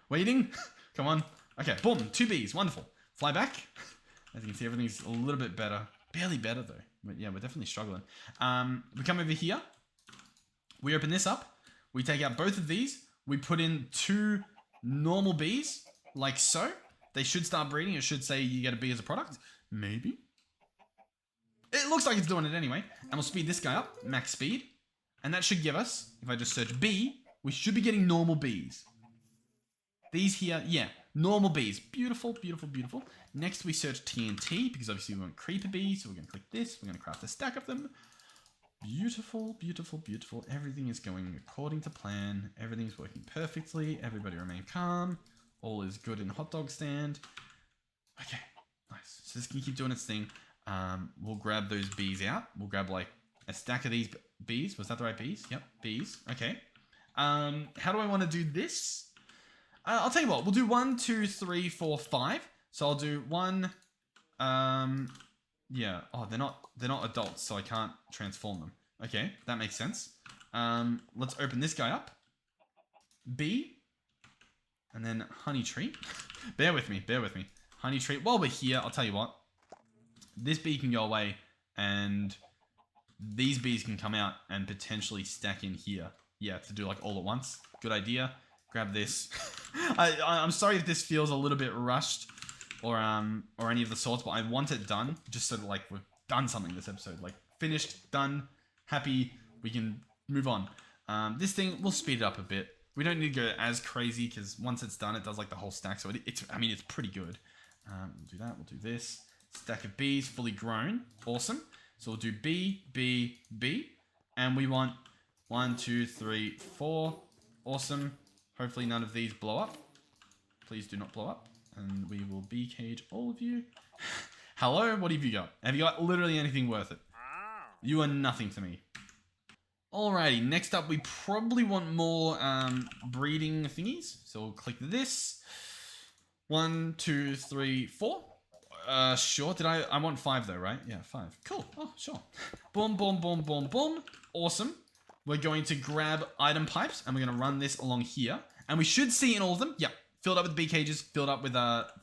[SPEAKER 1] Waiting. Come on. Okay, boom, 2 bees, wonderful. Fly back. As you can see, everything's a little bit better. Barely better though. But yeah, we're definitely struggling. We come over here. We open this up. We take out both of these. We put in 2 normal bees, like so. They should start breeding. It should say you get a bee as a product. Maybe. It looks like it's doing it anyway. And we'll speed this guy up, max speed. And that should give us, if I just search bee, we should be getting normal bees. These here, yeah, normal bees. Beautiful, beautiful, beautiful. Next we search TNT, because obviously we want creeper bees. So we're going to click this. We're going to craft a stack of them. Beautiful, beautiful, beautiful. Everything is going according to plan. Everything's working perfectly. Everybody remain calm. All is good in hot dog stand. Okay, nice. So this can keep doing its thing. We'll grab those bees out. We'll grab like a stack of these bees. Was that the right bees? Yep, bees. Okay. How do I want to do this? I'll tell you what. We'll do 1, 2, 3, 4, 5. So I'll do 1. Yeah. Oh, they're not adults, so I can't transform them. Okay, that makes sense. Let's open this guy up. Bee. And then honey tree. Bear with me. Bear with me. Honey tree. While we're here, I'll tell you what. This bee can go away, and these bees can come out and potentially stack in here. Yeah, to do like all at once. Good idea. Grab this. I'm sorry if this feels a little bit rushed or any of the sorts, but I want it done just so that like we've done something this episode. Like finished, done, happy. We can move on. This thing, we'll speed it up a bit. We don't need to go as crazy because once it's done, it does like the whole stack. So it's pretty good. We'll do that. We'll do this. Stack of bees, fully grown. Awesome. So we'll do B, B, B. And we want 1, 2, 3, 4. Awesome. Hopefully none of these blow up. Please do not blow up. And we will bee cage all of you. Hello, what have you got? Have you got literally anything worth it? You are nothing to me. Alrighty, next up we probably want more breeding thingies. So we'll click this. 1, 2, 3, 4. Sure. I want 5 though, right? Yeah, 5. Cool. Oh, sure. Boom, boom, boom, boom, boom. Awesome. We're going to grab item pipes and we're going to run this along here. And we should see in all of them, yep, filled up with bee cages, filled up with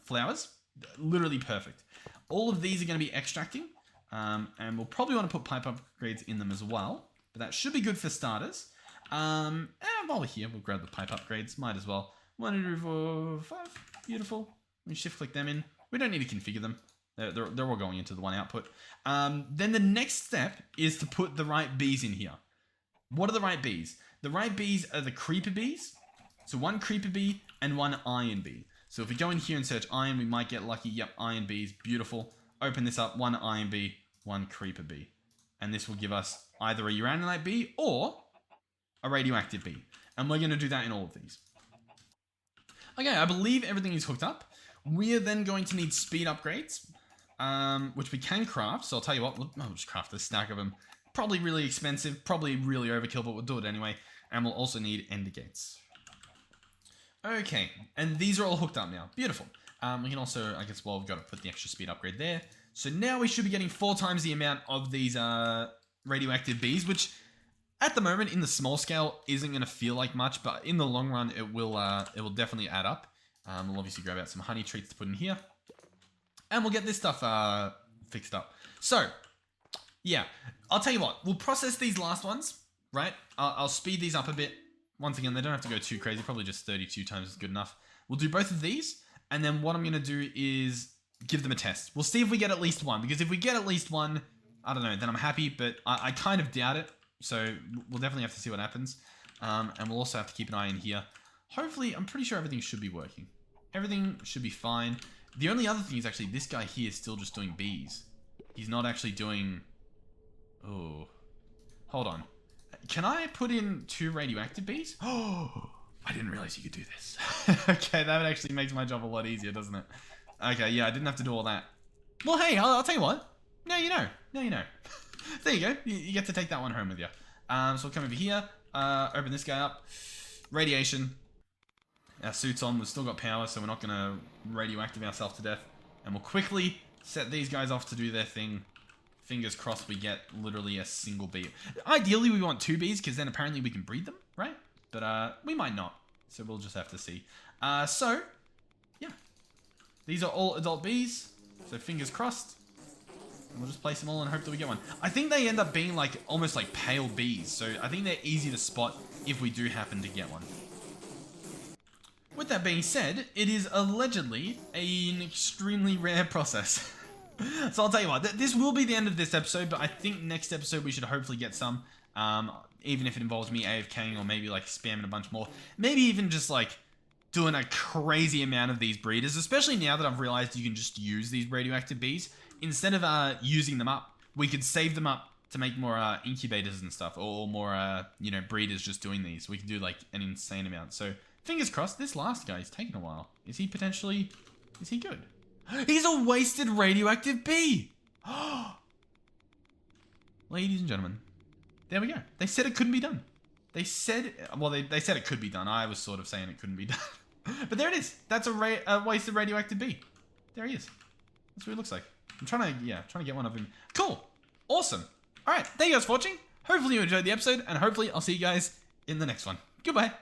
[SPEAKER 1] flowers. Literally perfect. All of these are going to be extracting. And we'll probably want to put pipe upgrades in them as well. But that should be good for starters. And while we're here, we'll grab the pipe upgrades. Might as well. 1, 2, 4, 5. Beautiful. We shift click them in. We don't need to configure them. They're all going into the one output. Then the next step is to put the right bees in here. What are the right bees? The right bees are the creeper bees. So 1 creeper bee and 1 iron bee. So if we go in here and search iron, we might get lucky. Yep, iron bees. Beautiful. Open this up. 1 iron bee, 1 creeper bee. And this will give us either a uraninite bee or a radioactive bee. And we're going to do that in all of these. Okay, I believe everything is hooked up. We are then going to need speed upgrades, which we can craft. So I'll tell you what, I'll just craft a stack of them. Probably really expensive, probably really overkill, but we'll do it anyway. And we'll also need ender gates. Okay, and these are all hooked up now. Beautiful. We can also, I guess, well, we've got to put the extra speed upgrade there. So now we should be getting 4 times the amount of these radioactive bees, which at the moment in the small scale isn't going to feel like much, but in the long run it will definitely add up. We'll obviously grab out some honey treats to put in here, and we'll get this stuff fixed up. So yeah, I'll tell you what, we'll process these last ones, right? I'll speed these up a bit. Once again, they don't have to go too crazy, probably just 32 times is good enough. We'll do both of these, and then what I'm going to do is give them a test. We'll see if we get at least 1, because if we get at least 1, I don't know, then I'm happy, but I kind of doubt it. So we'll definitely have to see what happens. And we'll also have to keep an eye in here. Hopefully, I'm pretty sure everything should be working. Everything should be fine. The only other thing is actually this guy here is still just doing bees. He's not actually doing... Oh. Hold on. Can I put in 2 radioactive bees? Oh, I didn't realize you could do this. Okay, that actually makes my job a lot easier, doesn't it? Okay, yeah, I didn't have to do all that. Well, hey, I'll tell you what. Now you know. Now you know. There you go. You get to take that one home with you. So we'll come over here. Open this guy up. Radiation. Our suit's on. We've still got power, so we're not going to radioactive ourselves to death. And we'll quickly set these guys off to do their thing. Fingers crossed we get literally a single bee. Ideally, we want 2 bees, because then apparently we can breed them, right? But we might not. So we'll just have to see. So, yeah. These are all adult bees. So fingers crossed. And we'll just place them all and hope that we get one. I think they end up being like almost like pale bees. So I think they're easy to spot if we do happen to get one. With that being said, it is allegedly an extremely rare process. So I'll tell you what, this will be the end of this episode, but I think next episode we should hopefully get some. Even if it involves me AFKing or maybe like spamming a bunch more. Maybe even just like doing a crazy amount of these breeders, especially now that I've realized you can just use these radioactive bees. Instead of using them up, we could save them up to make more incubators and stuff, or more, you know, breeders just doing these. We could do like an insane amount. So fingers crossed, this last guy is taking a while. Is he potentially, is he good? He's a wasted radioactive bee. Ladies and gentlemen, there we go. They said it couldn't be done. They said, well, they said it could be done. I was sort of saying it couldn't be done. But there it is. That's a wasted radioactive bee. There he is. That's what he looks like. I'm trying to get one of him. Cool. Awesome. All right. Thank you guys for watching. Hopefully you enjoyed the episode, and hopefully I'll see you guys in the next one. Goodbye.